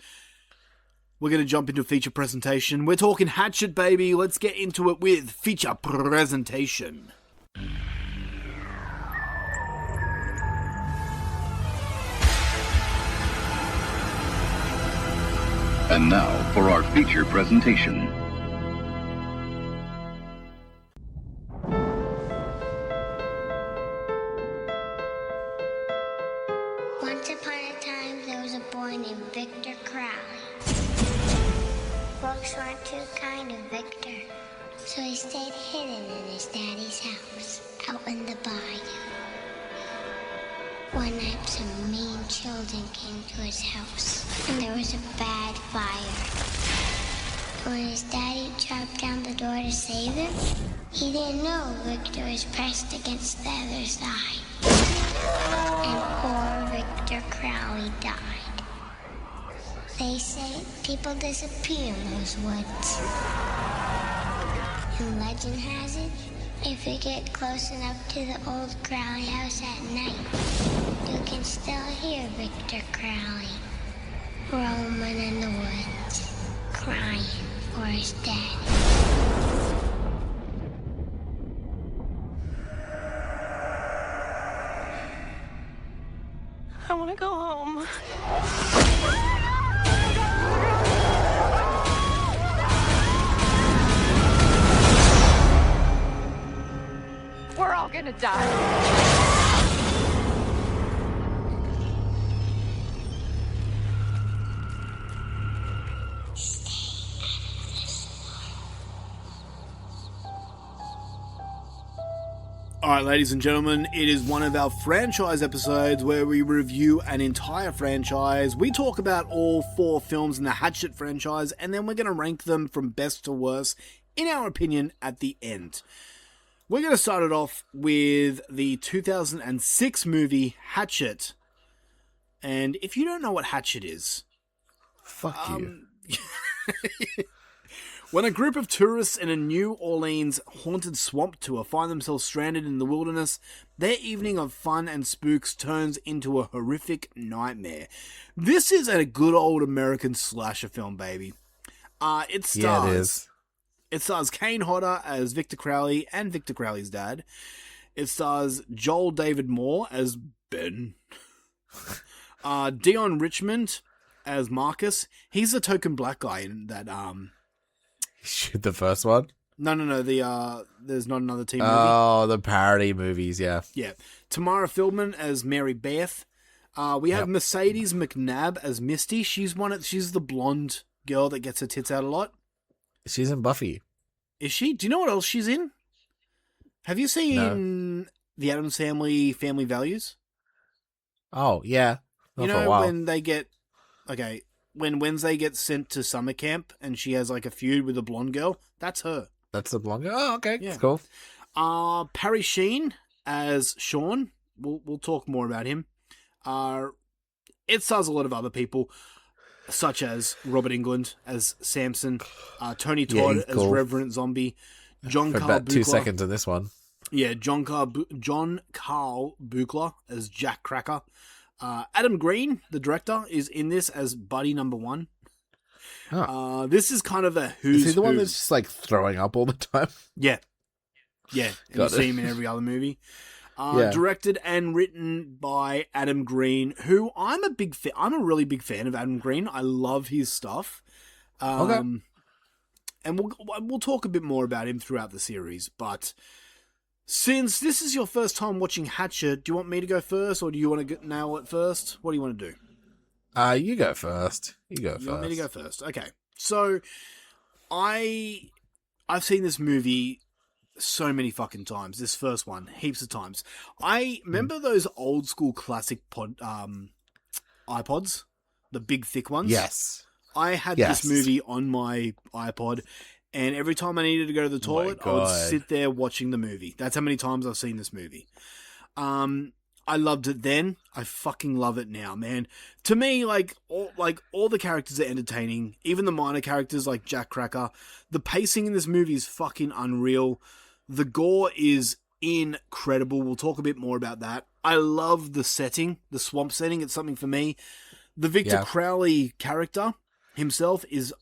We're going to jump into a feature presentation. We're talking Hatchet, baby. Let's get into it with feature presentation. And now for our feature presentation. Once upon a time, there was a boy named Victor Crowley. Folks weren't too kind to Victor, so he stayed hidden in his daddy's house, out in the bayou. One night, some mean children came to his house, and there was a bad fire. When his daddy chopped down the door to save him, he didn't know Victor was pressed against the other side. And poor Victor Crowley died. They say people disappear in those woods. And legend has it, if you get close enough to the old Crowley house at night, you can still hear Victor Crowley roaming in the woods, crying for his dad. I want to go home. We're all gonna die. All right, ladies and gentlemen, it is one of our franchise episodes where we review an entire franchise. We talk about all 4 films in the Hatchet franchise, and then we're going to rank them from best to worst, in our opinion, at the end. We're going to start it off with the 2006 movie Hatchet. And if you don't know what Hatchet is... Fuck you. When a group of tourists in a New Orleans haunted swamp tour find themselves stranded in the wilderness, their evening of fun and spooks turns into a horrific nightmare. This is a good old American slasher film, baby. It stars Kane Hodder as Victor Crowley and Victor Crowley's dad. It stars Joel David Moore as Ben. Dion Richmond as Marcus. He's the token black guy in that... Shoot the first one? No. There's not another teen movie. Oh, the parody movies, yeah. Yeah. Tamara Feldman as Mary Beth. We have Mercedes McNabb as Misty. She's the blonde girl that gets her tits out a lot. She's in Buffy. Is she? Do you know what else she's in? Have you seen The Addams Family Values? Oh, yeah. Not for a while. When they get... Okay, when Wednesday gets sent to summer camp and she has like a feud with a blonde girl, that's her. That's the blonde girl? Oh, okay. Yeah. That's cool. Parry Sheen as Sean. We'll talk more about him. It stars a lot of other people, such as Robert Englund as Samson, Tony Todd as cool. Reverend Zombie, John For Carl about 2 Buchler. seconds of this one. Yeah, John Carl Buchler as Jack Cracker. Adam Green, the director, is in this as Buddy Number 1. Oh. This is kind of a who's Is he the one who. that's just like throwing up all the time? Yeah. Yeah, and you Got see it. him in every other movie. Yeah. Directed and written by Adam Green, who I'm a really big fan of Adam Green. I love his stuff. Okay. And we'll talk a bit more about him throughout the series, but since this is your first time watching Hatchet, do you want me to go first, or do you want to nail it first? What do you want to do? You go first. You want me to go first? Okay. So, I've seen this movie so many fucking times. This first one, heaps of times. I remember those old school classic iPods, the big thick ones. Yes. I had Yes. this movie on my iPod, and every time I needed to go to the toilet, I would God. sit there watching the movie. That's how many times I've seen this movie. I loved it then. I fucking love it now, man. To me, all the characters are entertaining. Even the minor characters like Jack Cracker. The pacing in this movie is fucking unreal. The gore is incredible. We'll talk a bit more about that. I love the setting, the swamp setting. It's something for me. The Victor Crowley character himself is,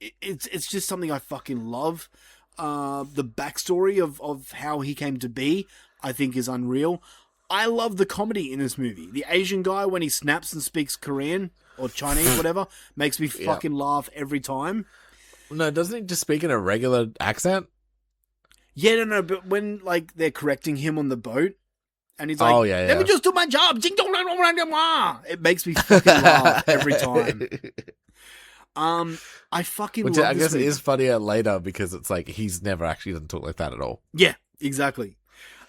it's just something I fucking love. The backstory of how he came to be, I think, is unreal. I love the comedy in this movie. The Asian guy, when he snaps and speaks Korean or Chinese, whatever, makes me fucking laugh every time. No, doesn't he just speak in a regular accent? Yeah, no, but when they're correcting him on the boat, and he's like, Oh, yeah, let me yeah. just do my job. It makes me fucking laugh every time. I fucking Which love I this guess it movie. is funnier later because it's like he's never actually doesn't talk like that at all. Yeah, exactly.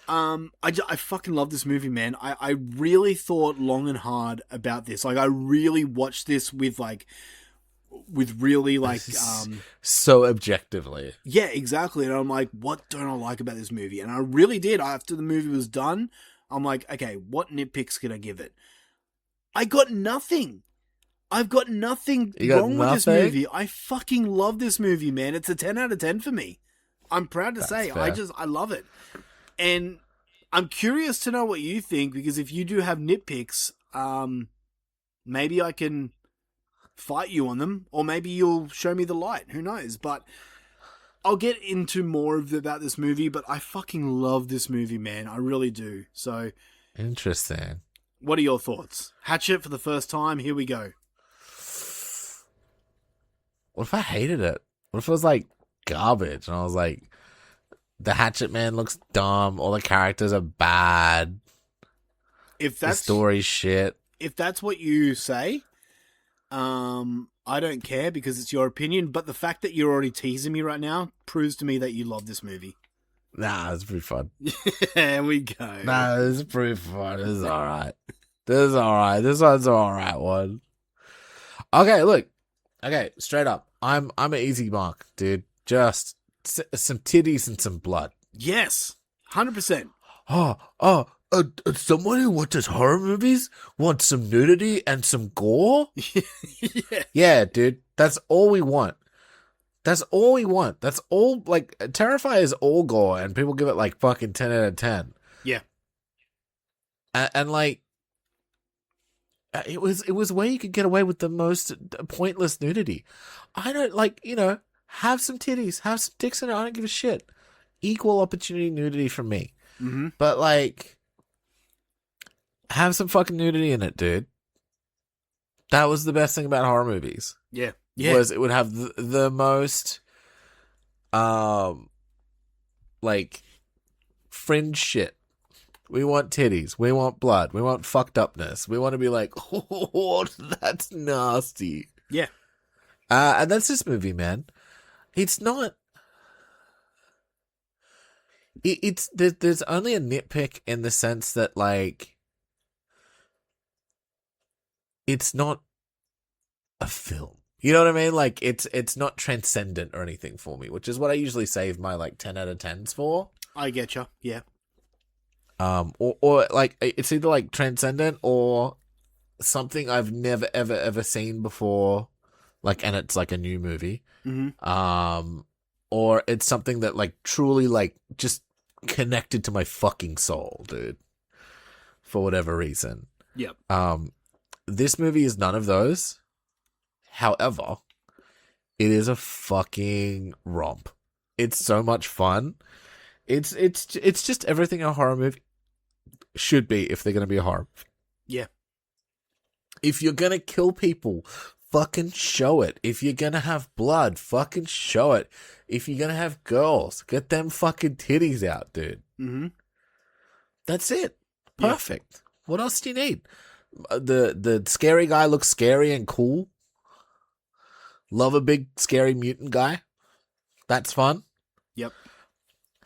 I fucking love this movie, man. I really thought long and hard about this. I really watched this with really So objectively. yeah, exactly. And I'm like, what don't I like about this movie? And I really did. After the movie was done, I'm like, okay, what nitpicks can I give it? I got nothing. I've got nothing You got wrong with this nothing? movie. I fucking love this movie, man. It's a 10 out of 10 for me. I'm proud to say. fair. I love it. And I'm curious to know what you think, because if you do have nitpicks, maybe I can fight you on them, or maybe you'll show me the light. Who knows? But I'll get into more about this movie, but I fucking love this movie, man. I really do. So, Interesting. what are your thoughts? Hatchet for the first time. Here we go. What if I hated it? What if it was like garbage and I was like, the Hatchet Man looks dumb, all the characters are bad, If the that's story's shit. if that's what you say, I don't care, because it's your opinion. But the fact that you're already teasing me right now proves to me that you love this movie. Nah, it's pretty fun. There we go. Nah, it's pretty fun. This is alright. This is alright. This one's an alright one. Okay, look. Okay, straight up. I'm an easy mark, dude. Just some titties and some blood. Yes, 100%. Someone who watches horror movies wants some nudity and some gore? Yeah. Yeah, dude. That's all we want. That's all we want. That's all, like, Terrifier is all gore, and people give it, like, fucking 10 out of 10. Yeah. And like, it was where you could get away with the most pointless nudity. I don't, like, have some titties, have some dicks in it, I don't give a shit. Equal opportunity nudity from me. Mm-hmm. But, like, have some fucking nudity in it, dude. That was the best thing about horror movies. Yeah. Yeah. Was it would have the most, like, fringe shit. We want titties. We want blood. We want fucked upness. We want to be like, oh, that's nasty. Yeah. And that's this movie, man. It's not. There's only a nitpick in the sense that, like, it's not a film. You know what I mean? Like, it's not transcendent or anything for me, which is what I usually save my, like, 10 out of 10s for. I get you. Yeah. Or like, it's either, like, transcendent or something I've never, ever, ever seen before. Like, and it's, like, a new movie. Mm-hmm. or it's something that like truly like just connected to my fucking soul, dude, for whatever reason. Yep. This movie is none of those. However, it is a fucking romp. It's so much fun. It's just everything a horror movie should be if they're going to be a horror. Yeah. If you're going to kill people, fucking show it. If you're going to have blood, fucking show it. If you're going to have girls, get them fucking titties out, dude. Mm-hmm. That's it. Perfect. Yeah. What else do you need? The scary guy looks scary and cool. Love a big scary mutant guy. That's fun. Yep.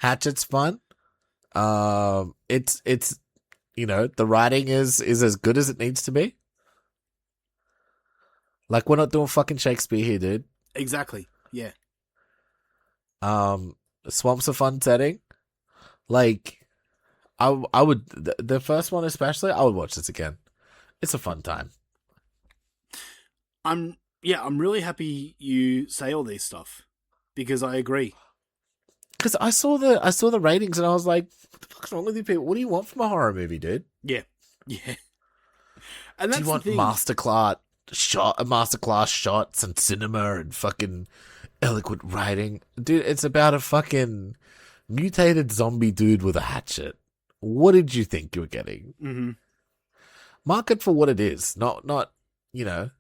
Hatchet's fun. It's you know, the writing is as good as it needs to be. Like, we're not doing fucking Shakespeare here, dude. Exactly. Yeah. Swamp's a fun setting. Like, I would, the first one especially, I would watch this again. It's a fun time. I'm really happy you say all these stuff because I agree. Because I saw the ratings and I was like, what the fuck's wrong with you people? What do you want from a horror movie, dude? Yeah. Yeah. And that's do you want the thing. masterclass shots and cinema and fucking eloquent writing? Dude, it's about a fucking mutated zombie dude with a hatchet. What did you think you were getting? Mm-hmm. Mark it for what it is, not you know.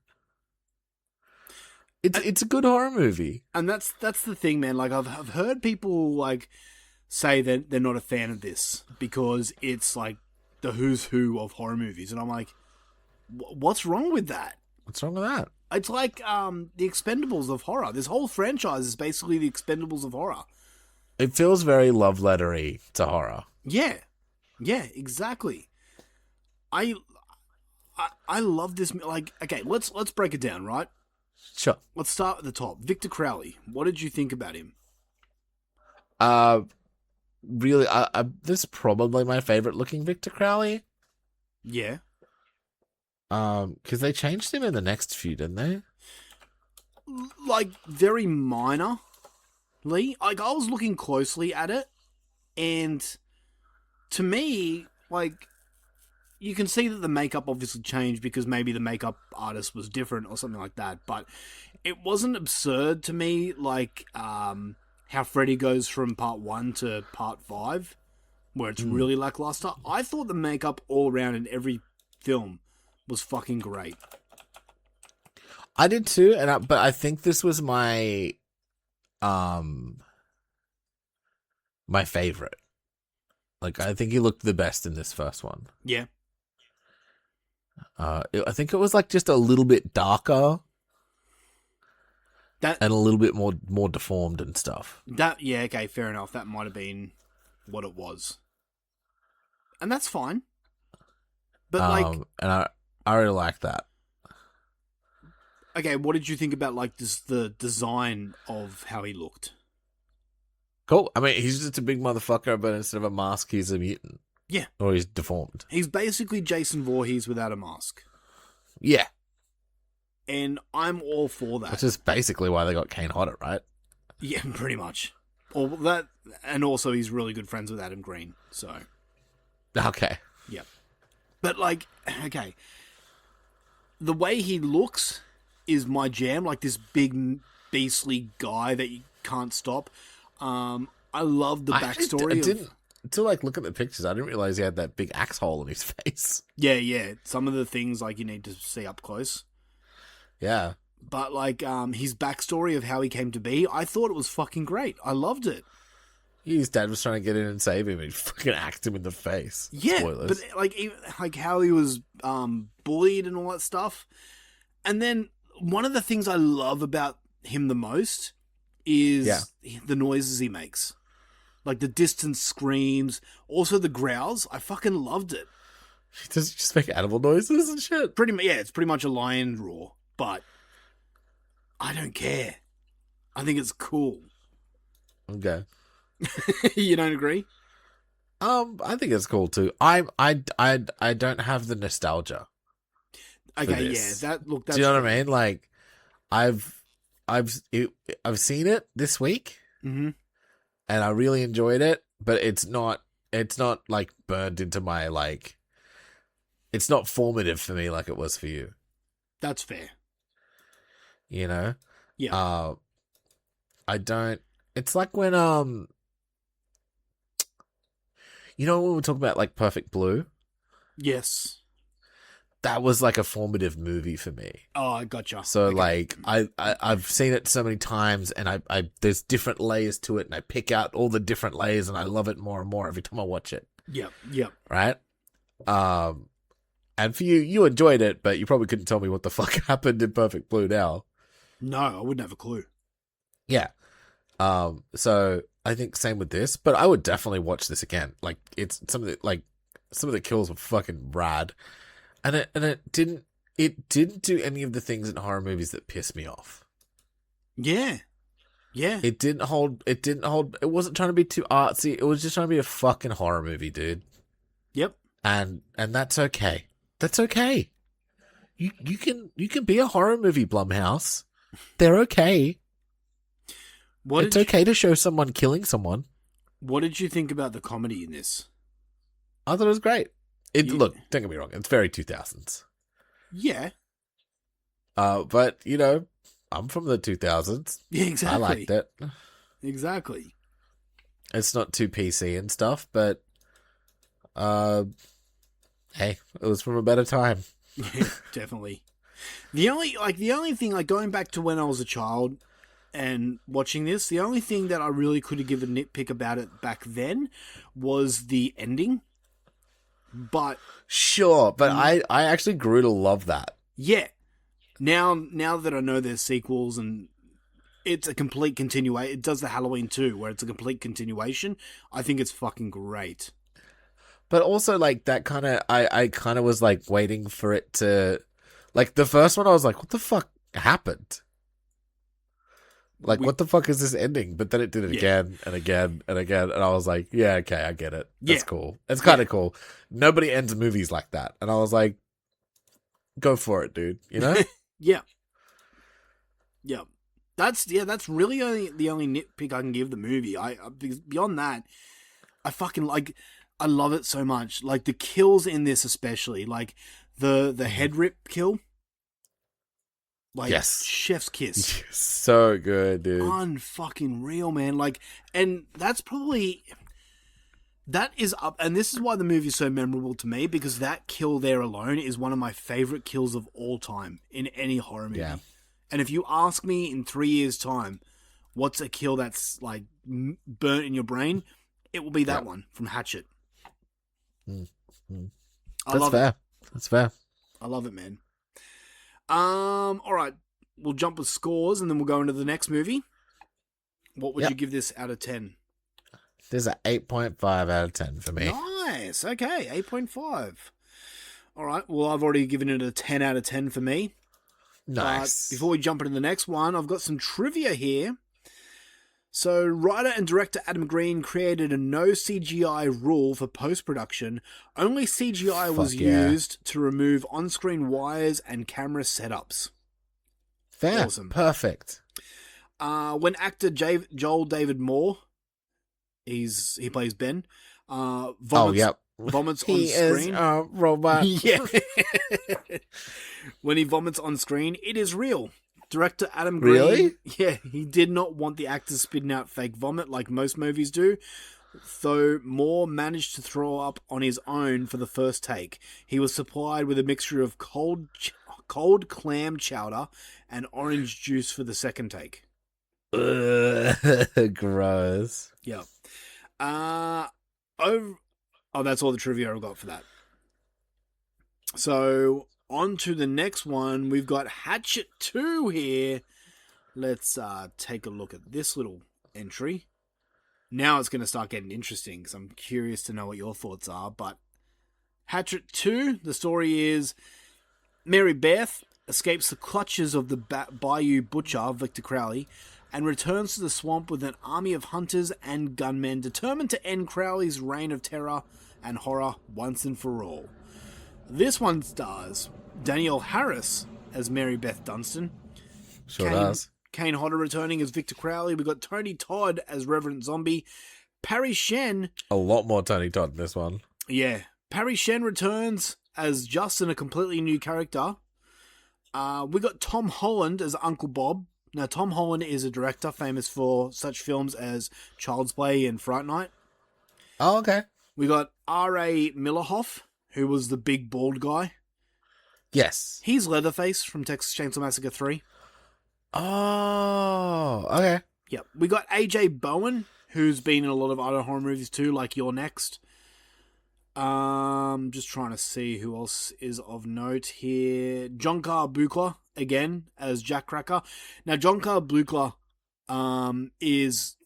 It's a good horror movie, and that's the thing, man. Like I've heard people like say that they're not a fan of this because it's like the who's who of horror movies, and I'm like, what's wrong with that? What's wrong with that? It's like the Expendables of horror. This whole franchise is basically the Expendables of horror. It feels very love lettery to horror. Yeah, exactly. I love this. Like, okay, let's break it down, right? Sure. Let's start at the top. Victor Crowley. What did you think about him? Really, this is probably my favorite looking Victor Crowley. Yeah. Because they changed him in the next few, didn't they? Like, very minorly. Like, I was looking closely at it, and to me, like, you can see that the makeup obviously changed because maybe the makeup artist was different or something like that, but it wasn't absurd to me, like, how Freddy goes from part 1 to part 5, where it's really lackluster. I thought the makeup all around in every film was fucking great. I did too, but I think this was my my favorite. Like, I think he looked the best in this first one. Yeah. I think it was like just a little bit darker. And a little bit more deformed and stuff. Yeah, okay, fair enough. That might have been what it was. And that's fine. But and I really like that. Okay, what did you think about like the design of how he looked? Cool. I mean, he's just a big motherfucker, but instead of a mask, he's a mutant. Yeah. Or he's deformed. He's basically Jason Voorhees without a mask. Yeah. And I'm all for that. Which is basically why they got Kane Hodder, right? Yeah, pretty much. Or that, and also he's really good friends with Adam Green, so. Okay. Yep. But like, okay. The way he looks is my jam, like this big beastly guy that you can't stop. I love the backstory. Until like look at the pictures, I didn't realize he had that big axe hole in his face. Yeah. Some of the things like you need to see up close. Yeah. But like his backstory of how he came to be, I thought it was fucking great. I loved it. His dad was trying to get in and save him and he fucking axed him in the face. Yeah, Spoilers. but like how he was bullied and all that stuff. And then one of the things I love about him the most is the noises he makes. Like the distant screams, also the growls. I fucking loved it. Does he just make animal noises and shit? Pretty much, yeah. It's pretty much a lion roar, but I don't care. I think it's cool. Okay. You don't agree? I think it's cool too. I don't have the nostalgia. Okay, yeah. That's do you know what I mean? Like, I've seen it this week. Mm-hmm. and I really enjoyed it. But it's not like burned into my like. It's not formative for me like it was for you. That's fair. You know. Yeah. I don't. It's like when you know when we talk about like Perfect Blue. Yes. That was like a formative movie for me. Oh, I gotcha. So Okay. like I've seen it so many times, and I there's different layers to it, and I pick out all the different layers, and I love it more and more every time I watch it. Yep. Yep. Right? And for you enjoyed it, but you probably couldn't tell me what the fuck happened in Perfect Blue now. No, I wouldn't have a clue. Yeah. So I think same with this, but I would definitely watch this again. Like it's some of the kills were fucking rad. And it didn't do any of the things in horror movies that piss me off. Yeah. Yeah. It wasn't trying to be too artsy. It was just trying to be a fucking horror movie, dude. Yep. And that's okay. That's okay. You can be a horror movie, Blumhouse. They're okay. It's okay to show someone killing someone. What did you think about the comedy in this? I thought it was great. Look, don't get me wrong. It's very 2000s. Yeah. But you know, I'm from the 2000s. Yeah, exactly. I liked it. Exactly. It's not too PC and stuff, but hey, it was from a better time. Yeah, definitely. The only thing, like going back to when I was a child and watching this, the only thing that I really could have given a nitpick about it back then was the ending. But sure, but I actually grew to love that. Yeah. Now that I know there's sequels and it's a complete continuation, it does the Halloween 2 where it's a complete continuation. I think it's fucking great. But also, like, that kind of, I kind of was, like, waiting for it to, like, the first one, I was like, what the fuck happened? Like, what the fuck is this ending? But then it did it again and again and again, and I was like, yeah, okay, I get it. That's cool. It's kind of cool. Nobody ends movies like that. And I was like, go for it, dude. You know? Yeah. Yeah. That's really the only nitpick I can give the movie. Because beyond that, I love it so much. Like the kills in this, especially like the head rip kill. Like yes, chef's kiss. So good, dude. Unfucking real, man. Like, and that is up, and this is why the movie is so memorable to me, because that kill there alone is one of my favorite kills of all time in any horror movie. Yeah. And if you ask me in 3 years' time, what's a kill that's like burnt in your brain, it will be that one from Hatchet. That's fair. That's fair. I love it, man. All right, we'll jump with scores and then we'll go into the next movie. What would you give this out of 10? There's an 8.5 out of 10 for me. Nice. Okay, 8.5. All right. Well, I've already given it a 10 out of 10 for me. Nice. Before we jump into the next one, I've got some trivia here. So, writer and director Adam Green created a no CGI rule for post-production. Only CGI was used to remove on-screen wires and camera setups. Fair. Awesome. Perfect. When actor Joel David Moore, he plays Ben, vomits on screen. He is a robot. Yeah. When he vomits on screen, it is real. Director Adam Green, really? Yeah, he did not want the actors spitting out fake vomit like most movies do, though Moore managed to throw up on his own for the first take. He was supplied with a mixture of cold clam chowder and orange juice for the second take. Gross. Yeah. That's all the trivia I've got for that. So, on to the next one. We've got Hatchet 2 here. Let's take a look at this little entry. Now it's going to start getting interesting, because I'm curious to know what your thoughts are. But Hatchet 2, the story is Mary Beth escapes the clutches of the Bayou Butcher, Victor Crowley, and returns to the swamp with an army of hunters and gunmen determined to end Crowley's reign of terror and horror once and for all. This one stars Danielle Harris as Mary Beth Dunstan. Sure does. Kane Hodder returning as Victor Crowley. We got Tony Todd as Reverend Zombie. Parry Shen. A lot more Tony Todd in this one. Yeah. Parry Shen returns as Justin, a completely new character. We got Tom Holland as Uncle Bob. Now, Tom Holland is a director famous for such films as Child's Play and Fright Night. Oh, okay. We got R.A. Millerhoff, who was the big bald guy. Yes. He's Leatherface from Texas Chainsaw Massacre 3. Oh, okay. Yep. We got A.J. Bowen, who's been in a lot of other horror movies too, like You're Next. Just trying to see who else is of note here. John Carl Buchler, again, as Jack Cracker. Now, John Carl Buchler is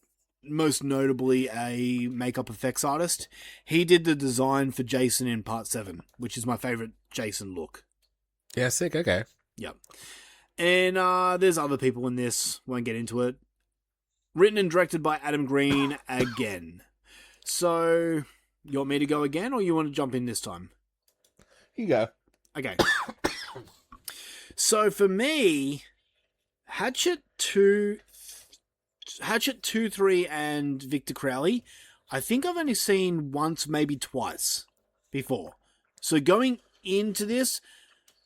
most notably a makeup effects artist. He did the design for Jason in Part 7, which is my favorite Jason look. Yeah, sick, okay. Yep. And there's other people in this, won't get into it. Written and directed by Adam Green again. So, you want me to go again, or you want to jump in this time? You go. Okay. So for me, Hatchet 2, 3, and Victor Crowley, I think I've only seen once, maybe twice before. So going into this,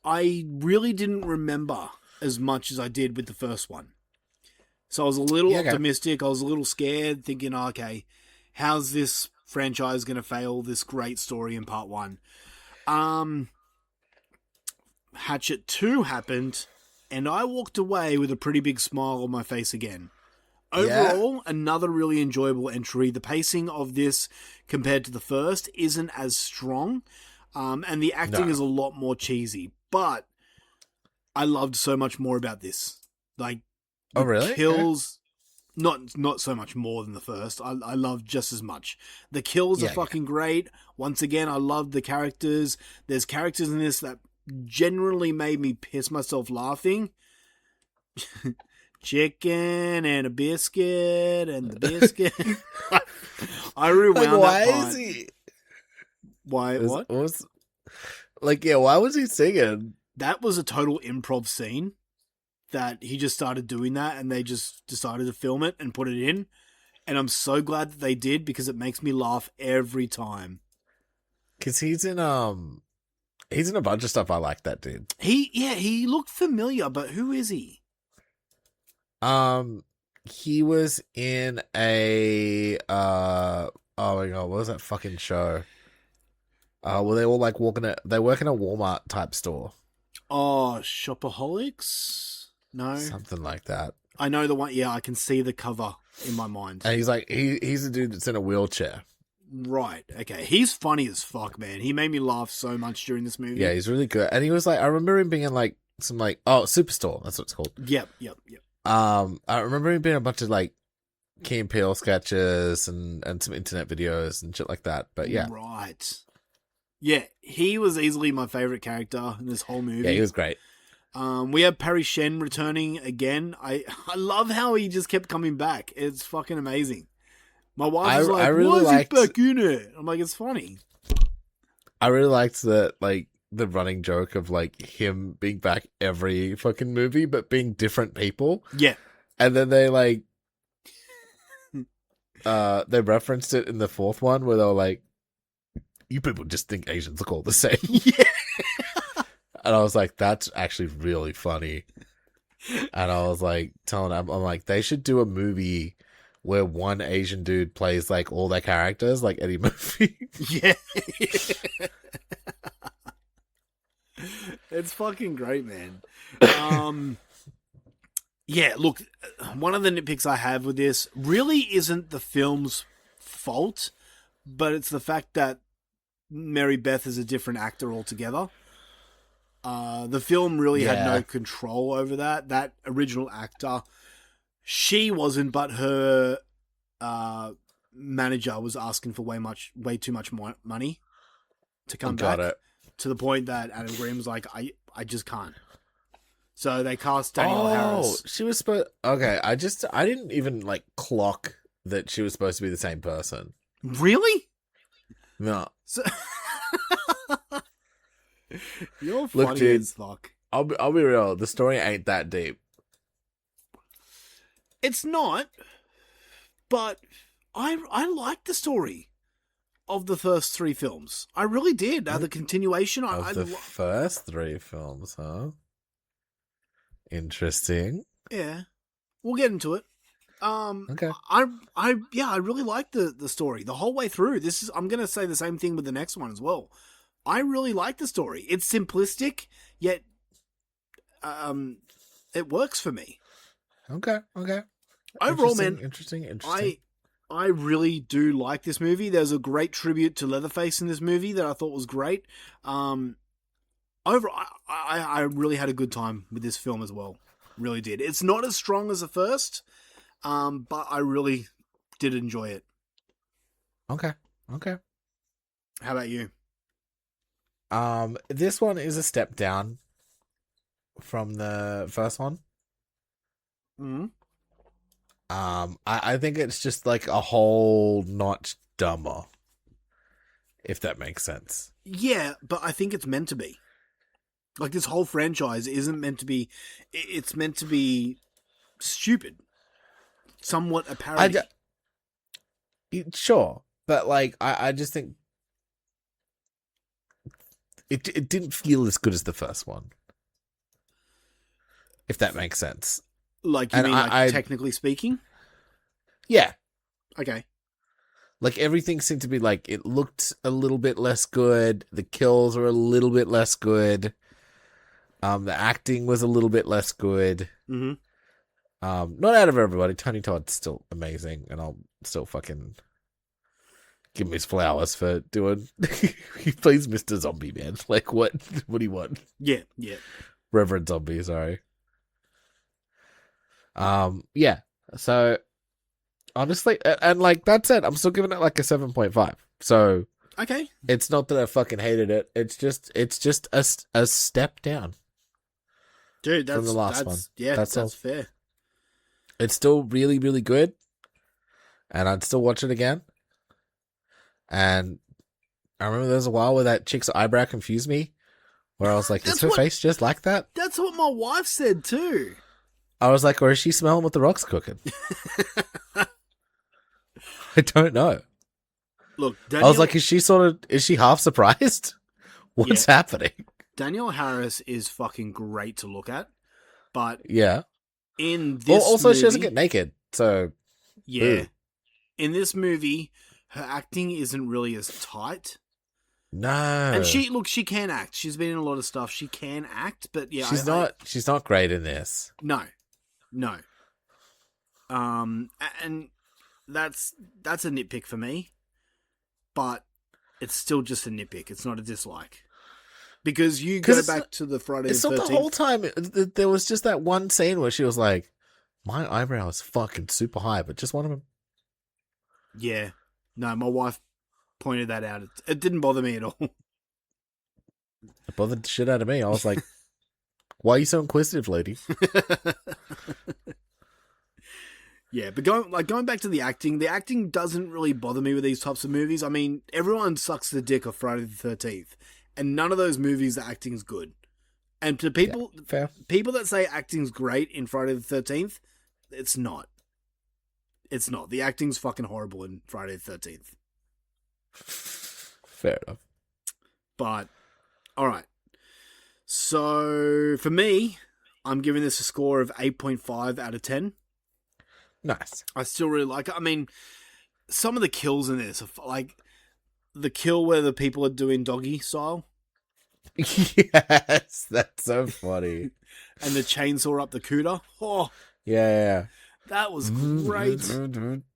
I really didn't remember as much as I did with the first one. So I was a little optimistic. I was a little scared, thinking, okay, how's this franchise going to fail this great story in part 1? Hatchet 2 happened, and I walked away with a pretty big smile on my face again. Overall, another really enjoyable entry. The pacing of this compared to the first isn't as strong, and the acting is a lot more cheesy, but I loved so much more about this. Like, oh, really? Kills, not so much more than the first. I loved just as much. The kills are fucking great. Once again, I loved the characters. There's characters in this that generally made me piss myself laughing. Chicken and a biscuit and the biscuit. I rewound why that part. is he? Why? What? Why was he singing? That was a total improv scene that he just started doing that, and they just decided to film it and put it in. And I'm so glad that they did, because it makes me laugh every time. Because he's in a bunch of stuff I like, that dude. He looked familiar, but who is he? He was in a oh my god, what was that fucking show? Where they all like they work in a Walmart type store. Oh, Shopaholics? No. Something like that. I know the one. Yeah, I can see the cover in my mind. And he's like, he's a dude that's in a wheelchair. Right. Okay. He's funny as fuck, man. He made me laugh so much during this movie. Yeah, he's really good. And he was like, I remember him being in like some like, Superstore. That's what it's called. Yep. I remember him being a bunch of like Key and Peele sketches and some internet videos and shit like that. But yeah. Right. Yeah, he was easily my favorite character in this whole movie. Yeah, he was great. We have Parry Shen returning again. I love how he just kept coming back. It's fucking amazing. My wife was like, really why is he back in it? I'm like, it's funny. I really liked the running joke of like him being back every fucking movie, but being different people. Yeah. And then they like, they referenced it in the fourth one where they were like, you people just think Asians look all the same. Yeah. And I was like, that's actually really funny. And I was like, telling them, I'm like, they should do a movie where one Asian dude plays like all their characters, like Eddie Murphy. Yeah. It's fucking great, man. Yeah, look, one of the nitpicks I have with this really isn't the film's fault, but it's the fact that Mary Beth is a different actor altogether. The film really had no control over that. That original actor, she wasn't, but her manager was asking for way too much money to come back. To the point that Adam Green was like, I just can't. So they cast Danielle Harris. She was supposed... Okay, I didn't even like clock that she was supposed to be the same person. Really? No. So... You're funny as fuck. I'll be real. The story ain't that deep. It's not, but I liked the story of the first three films. I really did. The continuation. Of the first three films, huh? Interesting. Yeah, we'll get into it. Okay. I really liked the story the whole way through. I'm gonna say the same thing with the next one as well. I really like the story. It's simplistic, yet it works for me. Okay. Overall, man, Interesting. I really do like this movie. There's a great tribute to Leatherface in this movie that I thought was great. Overall, I really had a good time with this film as well. Really did. It's not as strong as the first, but I really did enjoy it. Okay. How about you? This one is a step down from the first one. Mm-hmm. I think it's just like a whole notch dumber, if that makes sense. Yeah, but I think it's meant to be. Like, this whole franchise isn't meant to be... It's meant to be stupid. Somewhat a parody. Sure, but like, I just think it didn't feel as good as the first one, if that makes sense. Like, you mean technically speaking? Yeah. Okay. Like, everything seemed to be like, it looked a little bit less good. The kills were a little bit less good. The acting was a little bit less good. Mm-hmm. Not out of everybody. Tony Todd's still amazing, and I'll still fucking give him his flowers for doing. He plays Mr. Zombie, man. Like, what do you want? Yeah. Reverend Zombie, sorry. Yeah. So honestly, and like that said, I'm still giving it like a 7.5. So okay, it's not that I fucking hated it. It's just a step down, dude. That's from the last one. Yeah, that's all. fair. It's still really, really good, and I'd still watch it again. And I remember there was a while where that chick's eyebrow confused me, where I was like, "Is her face just like that?" That's what my wife said too. I was like, or is she smelling what the Rock's cooking? I don't know. Look, I was like, is she half surprised? What's happening? Danielle Harris is fucking great to look at, but yeah, in this also movie, she doesn't get naked, so yeah. Ooh. In this movie, her acting isn't really as tight. No, and she can act. She's been in a lot of stuff. She can act, but yeah, she's not great in this. No. And that's a nitpick for me, but it's still just a nitpick. It's not a dislike. Because you go back to the Friday the 13th. It's not the whole time. There was just that one scene where she was like, my eyebrow is fucking super high, but just one of them. Yeah. No, my wife pointed that out. It didn't bother me at all. It bothered the shit out of me. I was like, why are you so inquisitive, lady? Yeah, but going back to the acting doesn't really bother me with these types of movies. I mean, everyone sucks the dick of Friday the 13th, and none of those movies the acting's good. And to people that say acting's great in Friday the 13th, it's not. It's not. The acting's fucking horrible in Friday the 13th. Fair enough. But, alright. So, for me, I'm giving this a score of 8.5 out of 10. Nice. I still really like it. I mean, some of the kills in this are like the kill where the people are doing doggy style. Yes, that's so funny. And the chainsaw up the cooter. Oh, yeah. That was great.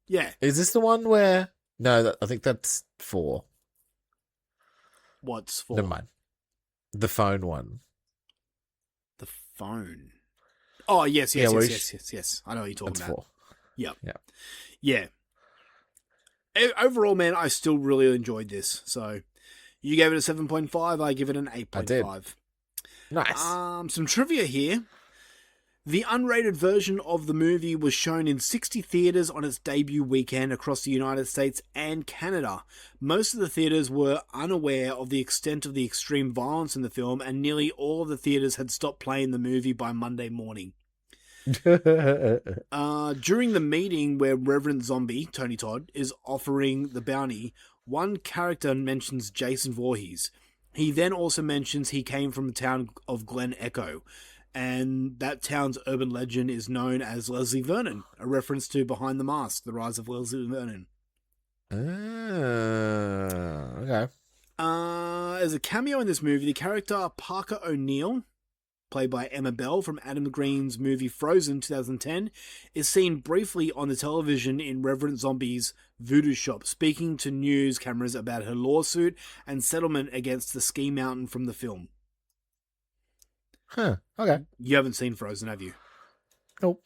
Yeah. Is this the one where... No, I think that's 4. What's 4? Never mind. The phone one. The phone. Oh, yes. I know what you're talking that's about. 4. Yeah. Overall, man, I still really enjoyed this. So, you gave it a 7.5. I give it an 8.5. I did. Nice. Some trivia here. The unrated version of the movie was shown in 60 theaters on its debut weekend across the United States and Canada. Most of the theaters were unaware of the extent of the extreme violence in the film, and nearly all of the theaters had stopped playing the movie by Monday morning. During the meeting where Reverend Zombie, Tony Todd, is offering the bounty, one character mentions Jason Voorhees. He then also mentions he came from the town of Glen Echo, and that town's urban legend is known as Leslie Vernon, a reference to Behind the Mask, the rise of Leslie Vernon. Okay. As a cameo in this movie, the character Parker O'Neill, played by Emma Bell from Adam Green's movie Frozen 2010, is seen briefly on the television in Reverend Zombie's voodoo shop, speaking to news cameras about her lawsuit and settlement against the ski mountain from the film. Huh. Okay. You haven't seen Frozen, have you? Nope.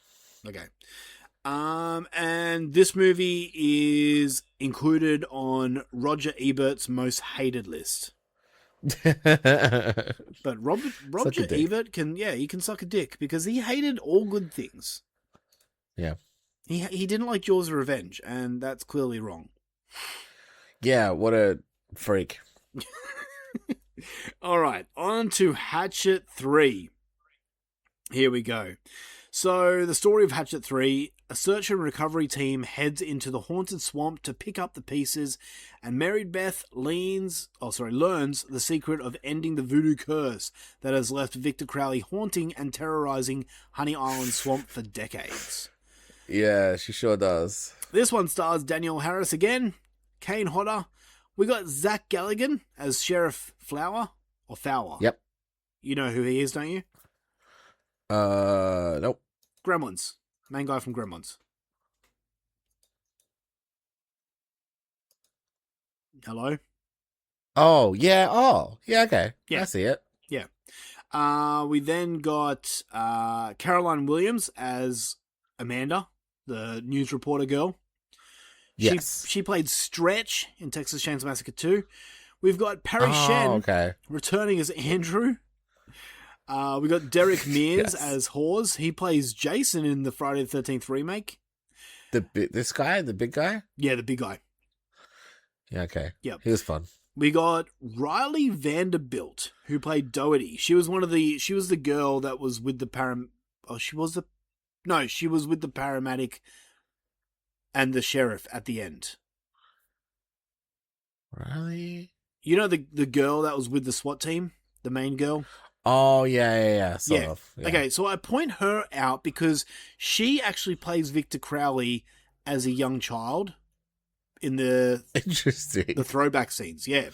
Okay. And this movie is included on Roger Ebert's most hated list. But Roger Ebert he can suck a dick because he hated all good things. Yeah. He didn't like Jaws of Revenge, and that's clearly wrong. Yeah, what a freak. All right, on to Hatchet 3. Here we go. So, the story of Hatchet 3, a search and recovery team heads into the haunted swamp to pick up the pieces, and Mary Beth learns the secret of ending the voodoo curse that has left Victor Crowley haunting and terrorizing Honey Island Swamp for decades. Yeah, she sure does. This one stars Danielle Harris again, Kane Hodder. We got Zach Galligan as Sheriff Fowler. Yep. You know who he is, don't you? Nope. Gremlins. Main guy from Gremlins. Hello? Oh, yeah. Oh, yeah, okay. Yeah. I see it. Yeah. We then got Caroline Williams as Amanda, the news reporter girl. Yes. She played Stretch in Texas Chainsaw Massacre 2. We've got Perry Shen returning as Andrew. We got Derek Mears as Hawes. He plays Jason in the Friday the 13th remake. This guy, the big guy? Yeah, the big guy. Yeah, okay. Yep. He was fun. We got Riley Vanderbilt, who played Doherty. She was the girl that was with the she was with the paramedic and the sheriff at the end. Riley? You know the girl that was with the SWAT team? The main girl? Oh, yeah. Sort of. Yeah. Okay, so I point her out because she actually plays Victor Crowley as a young child in the throwback scenes. Yeah.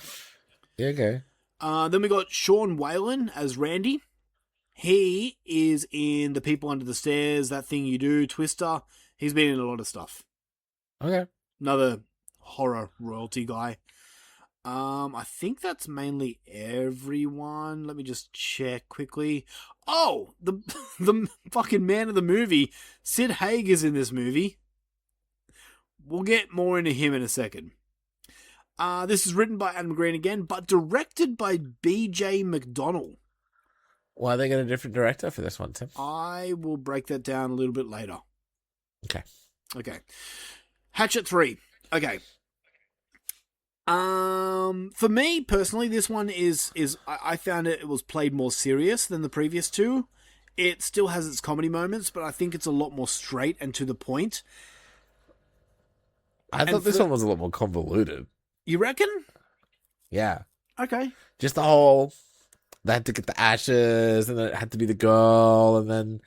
Yeah, okay. Then we got Sean Whalen as Randy. He is in The People Under the Stairs, That Thing You Do, Twister. He's been in a lot of stuff. Okay. Another horror royalty guy. I think that's mainly everyone. Let me just check quickly. Oh, the fucking man of the movie, Sid Haig, is in this movie. We'll get more into him in a second. This is written by Adam Green again, but directed by B.J. McDonnell. Why they get a different director for this one, Tim? I will break that down a little bit later. Okay. Hatchet 3. Okay. For me personally, this one is I found it was played more serious than the previous two. It still has its comedy moments, but I think it's a lot more straight and to the point. I thought this one was a lot more convoluted. You reckon? Yeah. Okay. Just the whole, they had to get the ashes, and then it had to be the girl, and then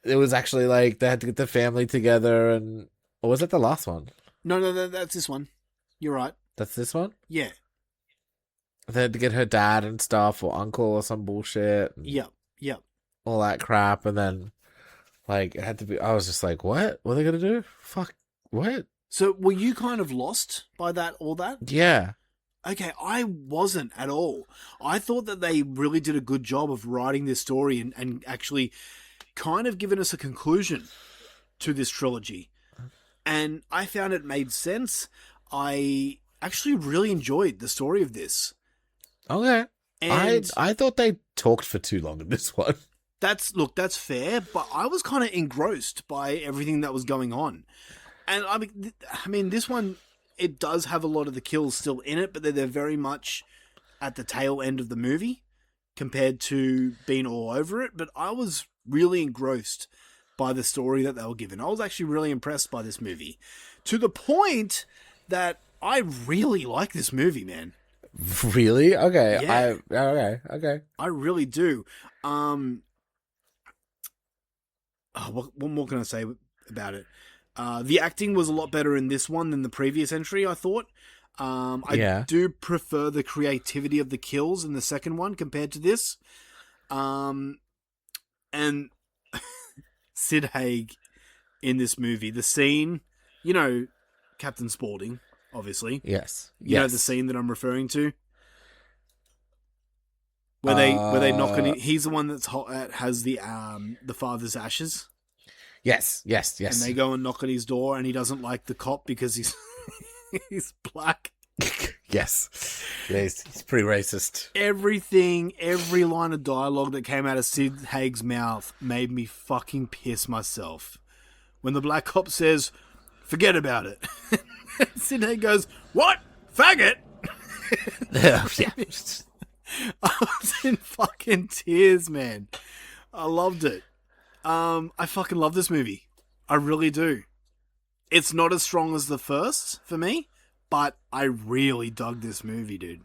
it was actually like they had to get the family together, and or was that the last one? No, that's this one. You're right. That's this one? Yeah. They had to get her dad and stuff, or uncle, or some bullshit. Yep. All that crap, and then, like, it had to be, I was just like, what? What are they gonna do? Fuck, what? So, were you kind of lost by all that? Yeah. Okay, I wasn't at all. I thought that they really did a good job of writing this story and actually kind of giving us a conclusion to this trilogy. And I found it made sense. I actually really enjoyed the story of this. Okay. And I thought they talked for too long in this one. That's fair, but I was kind of engrossed by everything that was going on. And I mean, this one, it does have a lot of the kills still in it, but they're very much at the tail end of the movie compared to being all over it. But I was really engrossed by the story that they were given. I was actually really impressed by this movie, to the point that I really like this movie, man. Really? Okay. Yeah. Okay. I really do. What more can I say about it? The acting was a lot better in this one than the previous entry, I thought. I do prefer the creativity of the kills in the second one compared to this. And Sid Haig in this movie, the scene, you know, Captain Spaulding, obviously. Yes. You know the scene that I'm referring to? Where they knock on. He's the one that's has the father's ashes. Yes. And they go and knock on his door, and he doesn't like the cop because he's he's black. Yes. Yeah, he's pretty racist. Every line of dialogue that came out of Sid Haig's mouth made me fucking piss myself. When the black cop says, "Forget about it," Sid Haig goes, "What? Faggot?" Yeah. I was in fucking tears, man. I loved it. I fucking love this movie. I really do. It's not as strong as the first for me, but I really dug this movie, dude.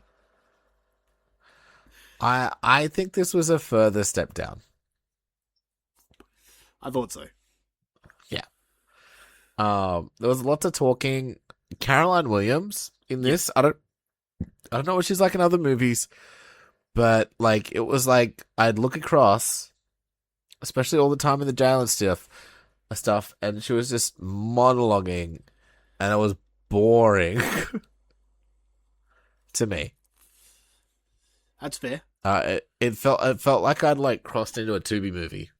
I think this was a further step down. I thought so. Yeah. There was lots of talking. Caroline Williams in this. I don't know what she's like in other movies, but like it was like I'd look across, especially all the time in the jail and stuff, and she was just monologuing, and it was boring to me. That's fair. It felt like I'd like crossed into a Tubi movie.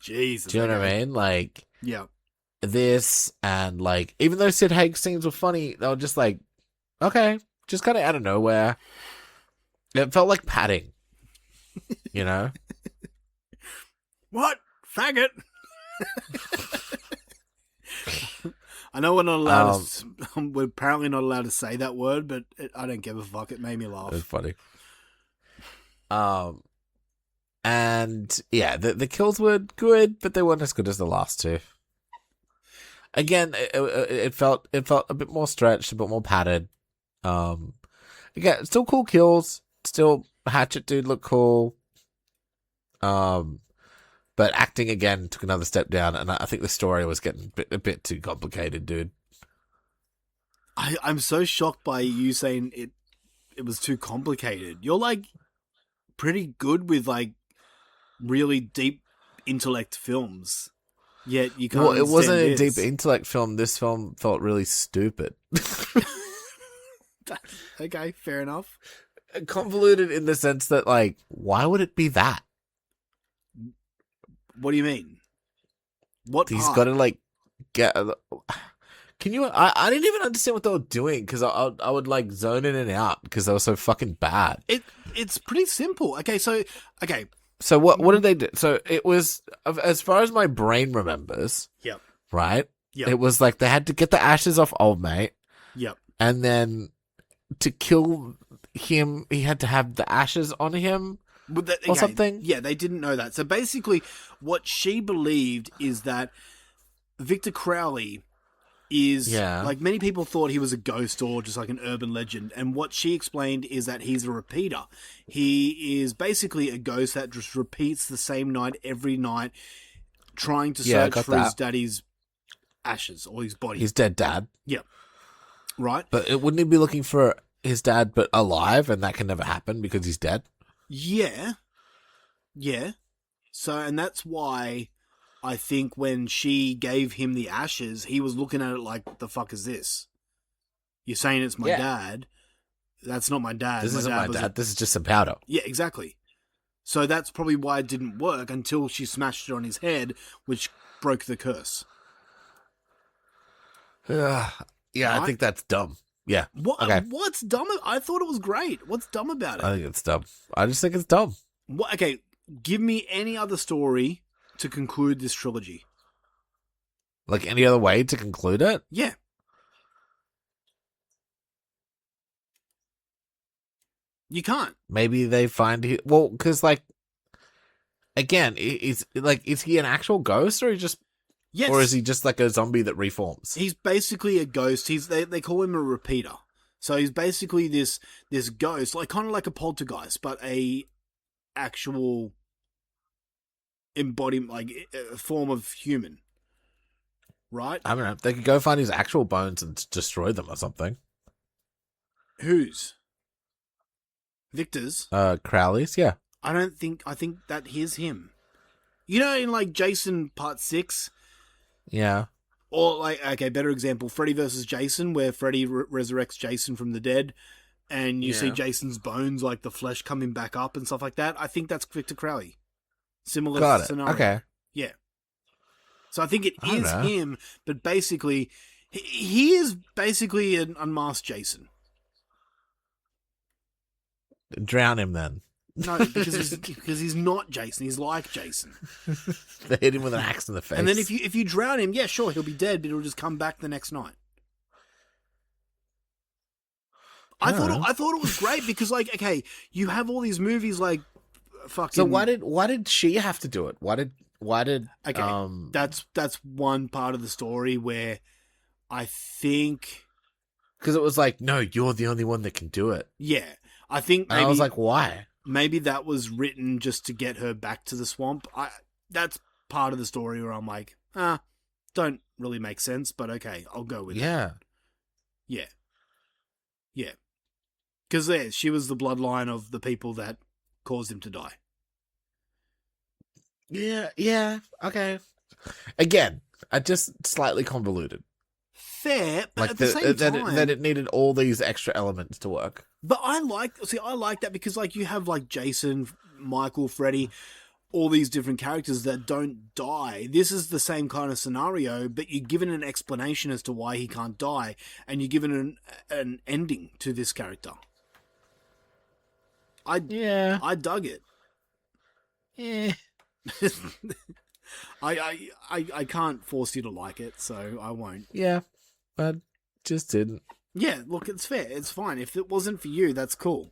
Jesus. Do you know what I mean? Like, yeah. This and like, even though Sid Haig's scenes were funny, they were just like, okay, just kind of out of nowhere. It felt like padding, you know? What? Faggot? I know we're not allowed we're apparently not allowed to say that word, but I don't give a fuck. It made me laugh. It was funny. And yeah, the kills were good, but they weren't as good as the last two. Again, it felt a bit more stretched, a bit more padded. Again, still cool kills. Still, Hatchet dude looked cool. But acting again took another step down, and I think the story was getting a bit too complicated, dude. I'm so shocked by you saying it was too complicated. You're like pretty good with like really deep intellect films. Yet you can't. Well, it wasn't a this. deep intellect film. This film felt really stupid. Okay, fair enough. Convoluted in the sense that, like, why would it be that? What do you mean? What He's part? got to like get. Can you? I didn't even understand what they were doing because I would like zone in and out because they were so fucking bad. It's pretty simple. Okay. So what did they do? So it was, as far as my brain remembers. Yep. Right. Yep. It was like they had to get the ashes off old mate. Yep. And then to kill him, he had to have the ashes on him. Or something? Yeah, they didn't know that. So basically, what she believed is that Victor Crowley is, like, many people thought he was a ghost or just like an urban legend. And what she explained is that he's a repeater. He is basically a ghost that just repeats the same night every night, trying to search for his daddy's ashes or his body. His dead dad. Yeah. Right? But wouldn't he be looking for his dad but alive, and that can never happen because he's dead? Yeah. So, and that's why I think when she gave him the ashes, he was looking at it like, what the fuck is this? You're saying it's my dad. That's not my dad. This isn't my dad. This is just some powder. Yeah, exactly. So that's probably why it didn't work until she smashed it on his head, which broke the curse. Yeah, right? I think that's dumb. Yeah. What? Okay. What's dumb? I thought it was great. What's dumb about it? I think it's dumb. I just think it's dumb. What? Okay, give me any other story to conclude this trilogy. Like any other way to conclude it? Yeah. You can't. Maybe they find well, because like again, is he an actual ghost, or Yes. or is he just like a zombie that reforms? He's basically a ghost. They call him a repeater. So he's basically this ghost, like kind of like a poltergeist, but a actual embodiment, like a form of human. Right? I don't know. They could go find his actual bones and destroy them or something. Whose? Victor's? Crowley's, yeah. I think that here's him. You know, in like Jason Part 6? Yeah. Or like, okay, better example, Freddy versus Jason, where Freddy resurrects Jason from the dead, and you see Jason's bones, like the flesh coming back up and stuff like that. I think that's Victor Crowley. Similar scenario. Okay. Yeah. So I think it is him, but basically, he is basically an unmasked Jason. Drown him then. No, because he's not Jason. He's like Jason. They hit him with an axe in the face. And then if you drown him, yeah, sure, he'll be dead, but he'll just come back the next night. I thought it was great because, like, okay, you have all these movies like fucking. So why did she have to do it? Why did okay? That's one part of the story where I think because it was like, no, you're the only one that can do it. Yeah, I think maybe, and I was like, why? Maybe that was written just to get her back to the swamp. That's part of the story where I'm like, don't really make sense, but okay, I'll go with it. Yeah. Because she was the bloodline of the people that caused him to die. Yeah, okay. Again, I just slightly convoluted. Fair, but like at the same time... That it needed all these extra elements to work. But I like that because, like, you have, like, Jason, Michael, Freddy, all these different characters that don't die. This is the same kind of scenario, but you're given an explanation as to why he can't die, and you're given an ending to this character. I dug it. Yeah. I can't force you to like it, so I won't. Yeah, but just didn't. Yeah, look, it's fair. It's fine. If it wasn't for you, that's cool.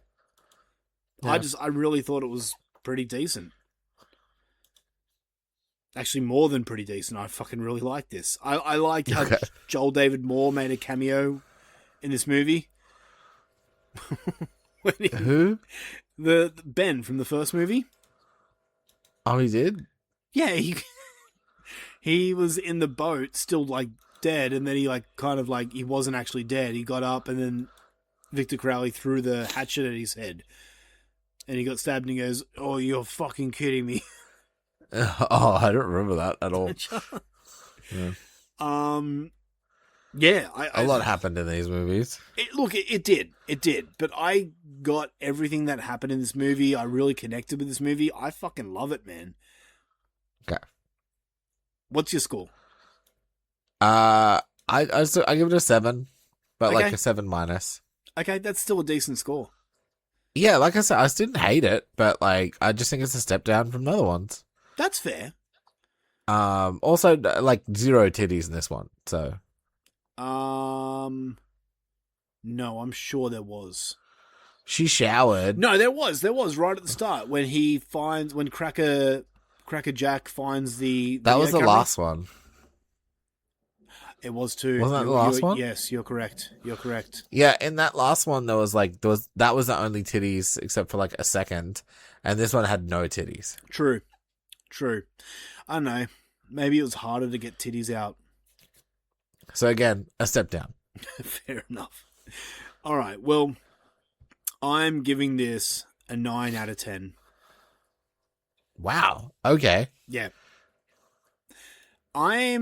Yeah. I really thought it was pretty decent. Actually, more than pretty decent. I fucking really like this. I liked how Joel David Moore made a cameo in this movie. Who? The Ben from the first movie. Oh, he did? Yeah, he was in the boat, still, like, dead, and then he, like, kind of, like, he wasn't actually dead. He got up, and then Victor Crowley threw the hatchet at his head. And he got stabbed, and he goes, "Oh, you're fucking kidding me." Oh, I don't remember that at all. Yeah. A lot happened in these movies. It did. But I got everything that happened in this movie. I really connected with this movie. I fucking love it, man. Okay. What's your score? I give it a 7, but like a 7 minus. Okay, that's still a decent score. Yeah, like I said, I still didn't hate it, but like I just think it's a step down from the other ones. That's fair. Also, like 0 titties in this one, so. No, I'm sure there was. She showered. No, there was right at the start when Cracker Jack finds the that was the camera. last one. It was too. Wasn't that the last one? Yes, you're correct. Yeah, in that last one, that was the only titties except for like a second, and this one had no titties. True. I don't know. Maybe it was harder to get titties out. So again, a step down. Fair enough. All right. Well, I'm giving this a 9 out of 10. Wow. Okay. Yeah. I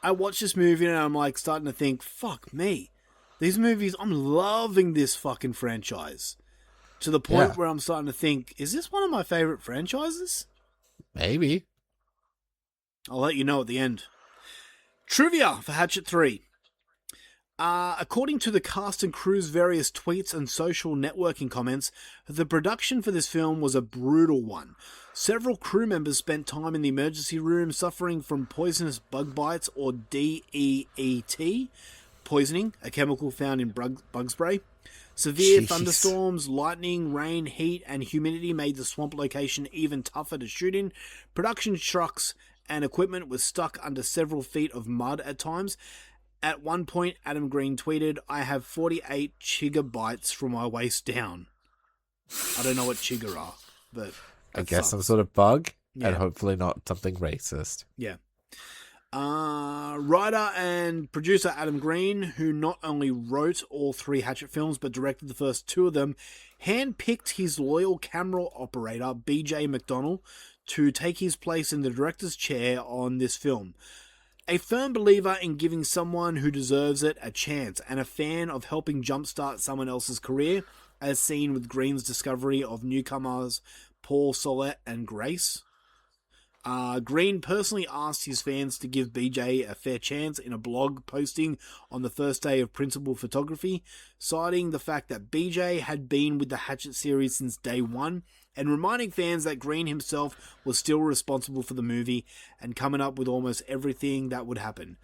watched this movie and I'm like starting to think, fuck me. These movies, I'm loving this fucking franchise. To the point where I'm starting to think, is this one of my favorite franchises? Maybe. I'll let you know at the end. Trivia for Hatchet 3. According to the cast and crew's various tweets and social networking comments, the production for this film was a brutal one. Several crew members spent time in the emergency room suffering from poisonous bug bites or DEET, poisoning, a chemical found in bug spray. Severe Jeez. thunderstorms, lightning, rain, heat, and humidity made the swamp location even tougher to shoot in. Production trucks and equipment was stuck under several feet of mud at times. At one point, Adam Green tweeted, "I have 48 chigger bites from my waist down." I don't know what chigger are, but I guess some sort of bug, Yeah. and hopefully not something racist. Yeah. Writer and producer Adam Green, who not only wrote all 3 Hatchet films but directed the first 2 of them, handpicked his loyal camera operator, BJ McDonnell, to take his place in the director's chair on this film. A firm believer in giving someone who deserves it a chance, and a fan of helping jumpstart someone else's career, as seen with Green's discovery of newcomers Paul Solet and Grace. Green personally asked his fans to give BJ a fair chance in a blog posting on the first day of principal photography, citing the fact that BJ had been with the Hatchet series since day one, and reminding fans that Green himself was still responsible for the movie and coming up with almost everything that would happen.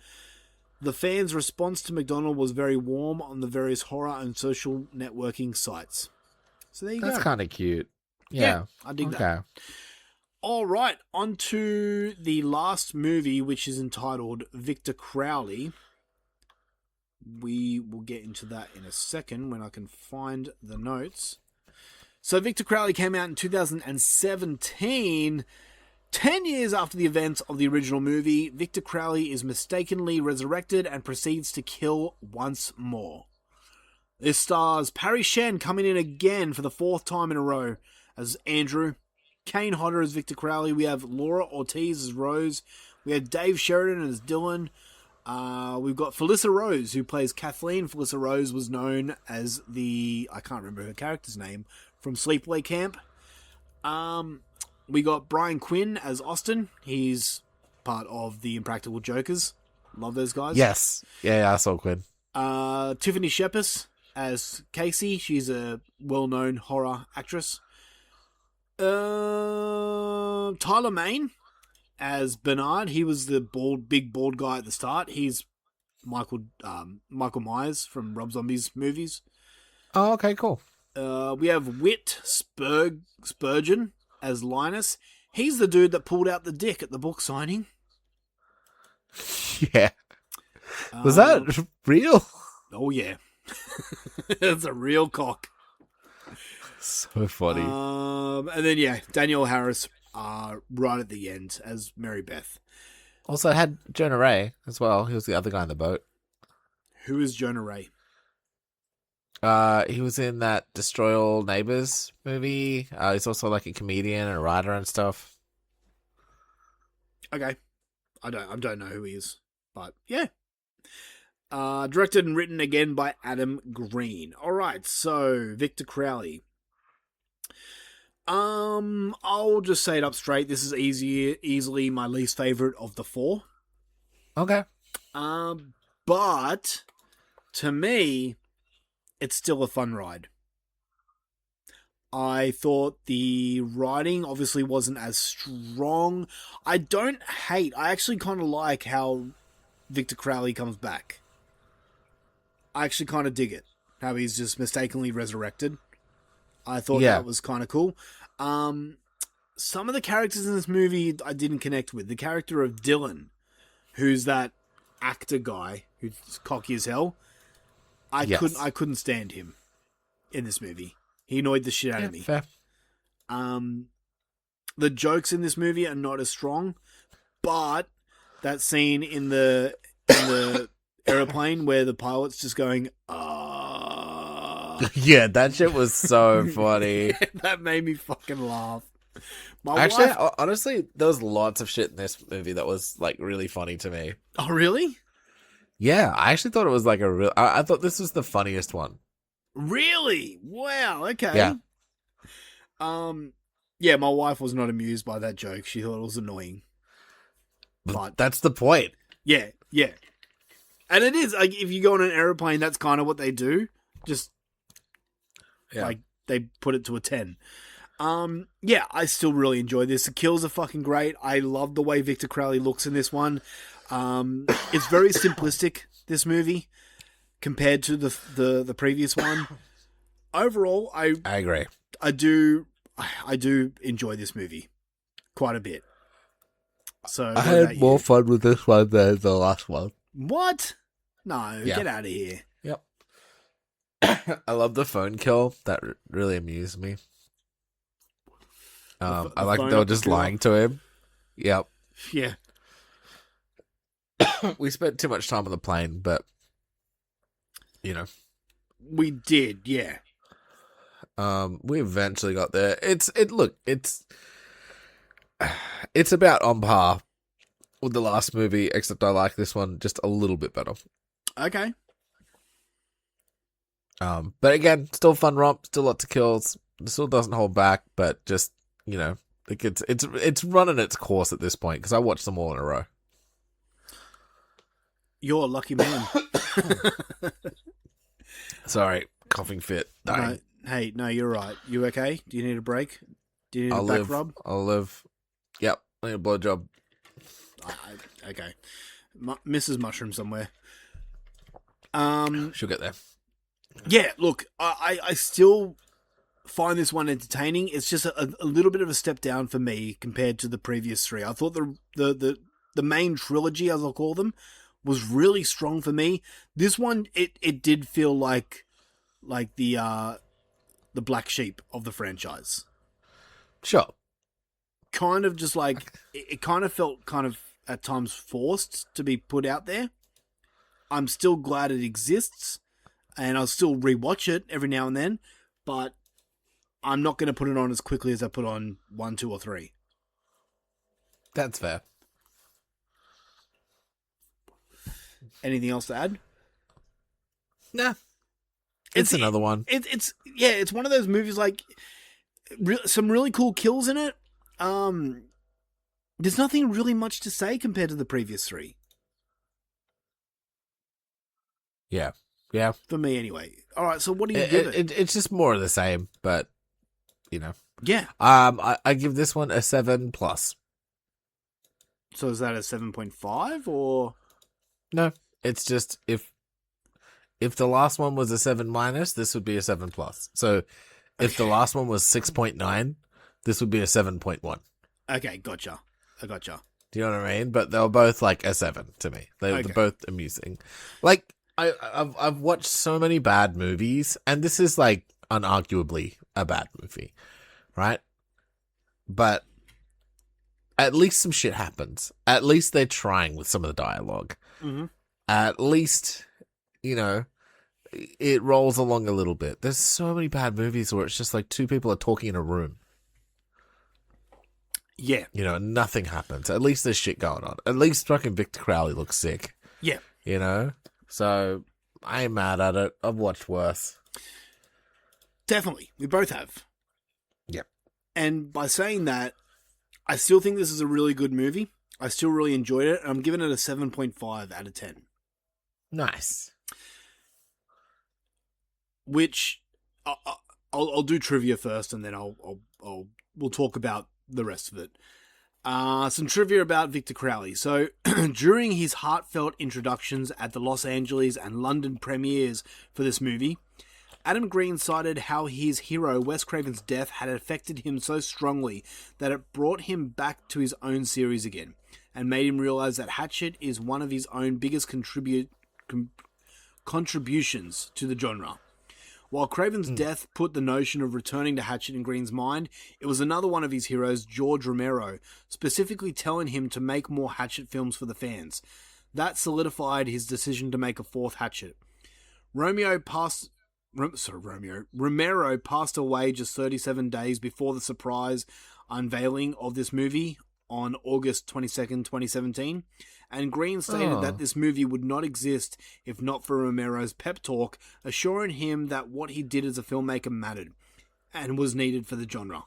The fans' response to McDonald was very warm on the various horror and social networking sites. So there you go. That's kind of cute. Yeah. I dig that. Okay. All right, on to the last movie, which is entitled Victor Crowley. We will get into that in a second when I can find the notes. So Victor Crowley came out in 2017. 10 years after the events of the original movie, Victor Crowley is mistakenly resurrected and proceeds to kill once more. This stars Parry Shen coming in again for the 4th time in a row as Andrew, Kane Hodder as Victor Crowley. We have Laura Ortiz as Rose. We have Dave Sheridan as Dylan. We've got Felissa Rose, who plays Kathleen. Felissa Rose was known as I can't remember her character's name, from Sleepaway Camp. We got Brian Quinn as Austin. He's part of the Impractical Jokers. Love those guys. Yes. Yeah, I saw Quinn. Tiffany Shepis as Casey. She's a well-known horror actress. Tyler Main as Bernard. He was the big bald guy at the start. He's Michael Myers from Rob Zombie's movies. Oh, okay, cool. We have Whit Spurgeon as Linus. He's the dude that pulled out the dick at the book signing. Yeah. Was that real? Oh, yeah. That's a real cock. So funny. And then, yeah, Danielle Harris right at the end as Mary Beth. Also, it had Jonah Ray as well. He was the other guy in the boat. Who is Jonah Ray? He was in that Destroy All Neighbors movie. He's also like a comedian and a writer and stuff. Okay. I don't know who he is, but yeah. Directed and written again by Adam Green. All right, so Victor Crowley. I'll just say it up straight. This is easily my least favorite of the 4. Okay. But to me, it's still a fun ride. I thought the writing obviously wasn't as strong. I actually kind of like how Victor Crowley comes back. I actually kind of dig it. How he's just mistakenly resurrected. I thought that was kind of cool. Some of the characters in this movie I didn't connect with. The character of Dylan, who's that actor guy who's cocky as hell. I couldn't stand him in this movie. He annoyed the shit out of me. Fair. The jokes in this movie are not as strong, but that scene in the airplane where the pilot's just going, Yeah, that shit was so funny. that made me fucking laugh. Honestly, there was lots of shit in this movie that was like really funny to me. Oh, really? Yeah, I actually thought it was like I thought this was the funniest one. Really? Wow. Okay. Yeah. Yeah, my wife was not amused by that joke. She thought it was annoying. But that's the point. Yeah. And it is, like, if you go on an airplane, that's kind of what they do. Just, like, they put it to a 10. Yeah, I still really enjoy this. The kills are fucking great. I love the way Victor Crowley looks in this one. It's very simplistic, this movie, compared to the previous one. overall, I agree. I do enjoy this movie quite a bit. So I what had about more you? fun with this one than the last one. What? No, Yeah. get out of here. Yep. I love the phone kill. That really amused me. The I like phone they were up the just pillar. lying to him. Yep. Yeah. We spent too much time on the plane, but you know, We did, yeah. we eventually got there. It's about on par with the last movie, except I like this one just a little bit better. Okay. But again, still fun romp, still lots of kills. It still doesn't hold back, but just, you know, like it's running its course at this point because I watched them all in a row. You're a lucky man. Sorry, coughing fit. No, hey, no, you're right. You okay? Do you need a break? Do you need I'll a back live. rub? I'll live. Yep, I need a blowjob. Okay. Mrs. Mushroom somewhere. She'll get there. Yeah, look, I still find this one entertaining. It's just a little bit of a step down for me compared to the previous three. I thought the main trilogy, as I'll call them, was really strong for me. This one, it did feel like the black sheep of the franchise. Sure. Kind of just like it kind of felt kind of at times forced to be put out there. I'm still glad it exists, and I'll still rewatch it every now and then, but I'm not going to put it on as quickly as I put on 1, 2, or 3. That's fair. Anything else to add? Nah. It's another one. It's one of those movies like some really cool kills in it. There's nothing really much to say compared to the previous three. Yeah. Yeah. For me, anyway. All right, so what do you give it? It's just more of the same, but, you know. Yeah. I give this one a 7+. So is that a 7.5 or? No, it's just if the last one was a 7-, this would be a 7+. So if the last one was 6.9, this would be a 7.1. Okay, gotcha. I gotcha. Do you know what I mean? But they were both like a 7 to me. They're both amusing. Like I've watched so many bad movies, and this is like unarguably a bad movie, right? But at least some shit happens. At least they're trying with some of the dialogue. Mm-hmm. At least, you know, it rolls along a little bit. There's so many bad movies where it's just like two people are talking in a room. Yeah. You know, nothing happens. At least there's shit going on. At least fucking Victor Crowley looks sick. Yeah. You know? So, I ain't mad at it. I've watched worse. Definitely. We both have. Yep. And by saying that, I still think this is a really good movie. I still really enjoyed it. And I'm giving it a 7.5 out of 10. Nice. Which I'll do trivia first, and then we'll talk about the rest of it. Some trivia about Victor Crowley. So, during his heartfelt introductions at the Los Angeles and London premieres for this movie, Adam Green cited how his hero Wes Craven's death had affected him so strongly that it brought him back to his own series again, and made him realize that Hatchet is one of his own biggest contributions to the genre. While Craven's death put the notion of returning to Hatchet in Green's mind, it was another one of his heroes, George Romero, specifically telling him to make more Hatchet films for the fans. That solidified his decision to make a fourth Hatchet. Romero passed away just 37 days before the surprise unveiling of this movie on August 22nd, 2017, and Green stated that this movie would not exist if not for Romero's pep talk, assuring him that what he did as a filmmaker mattered and was needed for the genre.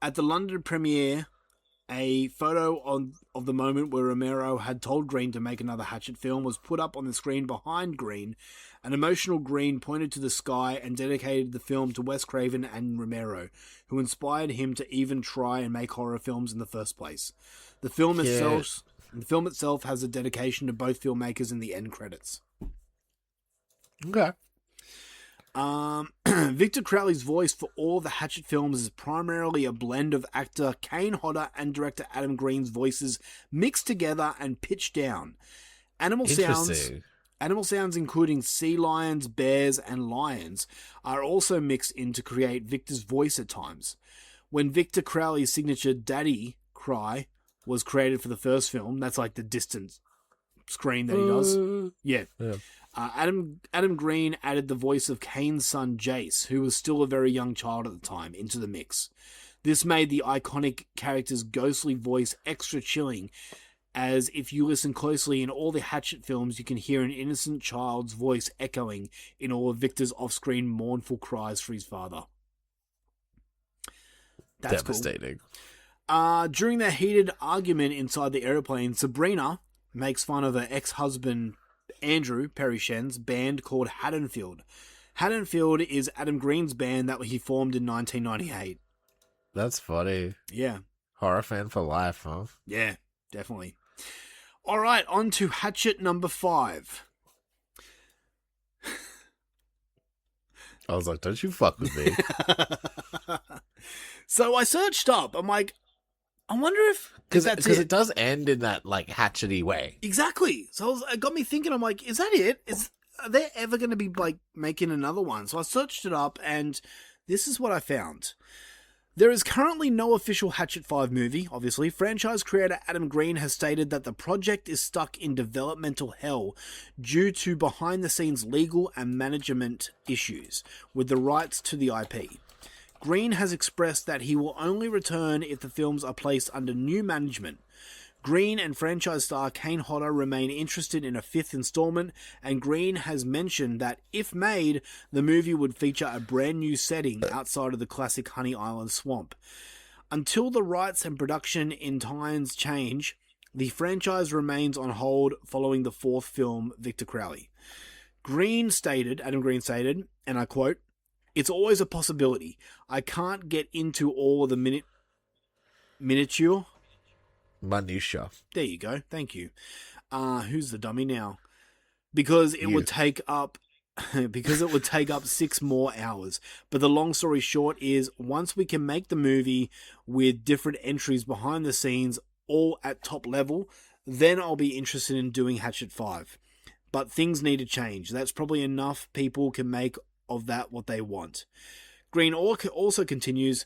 At the London premiere, a photo of the moment where Romero had told Green to make another Hatchet film was put up on the screen behind Green. An emotional Green pointed to the sky and dedicated the film to Wes Craven and Romero, who inspired him to even try and make horror films in the first place. The film itself has a dedication to both filmmakers in the end credits. Okay. Victor Crowley's voice for all the Hatchet films is primarily a blend of actor Kane Hodder and director Adam Green's voices mixed together and pitched down. Animal sounds, including sea lions, bears, and lions, are also mixed in to create Victor's voice at times. When Victor Crowley's signature Daddy cry was created for the first film, that's like the distant scream that he does. Yeah. Adam Green added the voice of Kane's son Jace, who was still a very young child at the time, into the mix. This made the iconic character's ghostly voice extra chilling, as if you listen closely in all the Hatchet films, you can hear an innocent child's voice echoing in all of Victor's off-screen mournful cries for his father. That's devastating. Cool. During their heated argument inside the airplane, Sabrina makes fun of her ex-husband Andrew, Perry Shen's band called Haddonfield. Haddonfield is Adam Green's band that he formed in 1998. That's funny. Yeah. Horror fan for life, huh? Yeah, definitely. All right, on to Hatchet number 5. I was like, don't you fuck with me. So I searched up. I'm like, I wonder if... Because it does end in that, like, hatchety way. Exactly. So it got me thinking, I'm like, is that it? Are they ever going to be, like, making another one? So I searched it up, and this is what I found. There is currently no official Hatchet 5 movie, obviously. Franchise creator Adam Green has stated that the project is stuck in developmental hell due to behind-the-scenes legal and management issues with the rights to the IP. Green has expressed that he will only return if the films are placed under new management. Green and franchise star Kane Hodder remain interested in a 5th installment, and Green has mentioned that, if made, the movie would feature a brand new setting outside of the classic Honey Island swamp. Until the rights and production in times change, the franchise remains on hold following the 4th film, Victor Crowley. Adam Green stated, and I quote, "It's always a possibility. I can't get into all the Minutia. There you go. Thank you. Who's the dummy now? Because it would take up 6 more hours. But the long story short is, once we can make the movie with different entries behind the scenes, all at top level, then I'll be interested in doing Hatchet 5. But things need to change. That's probably enough people can make of that what they want." Green also continues,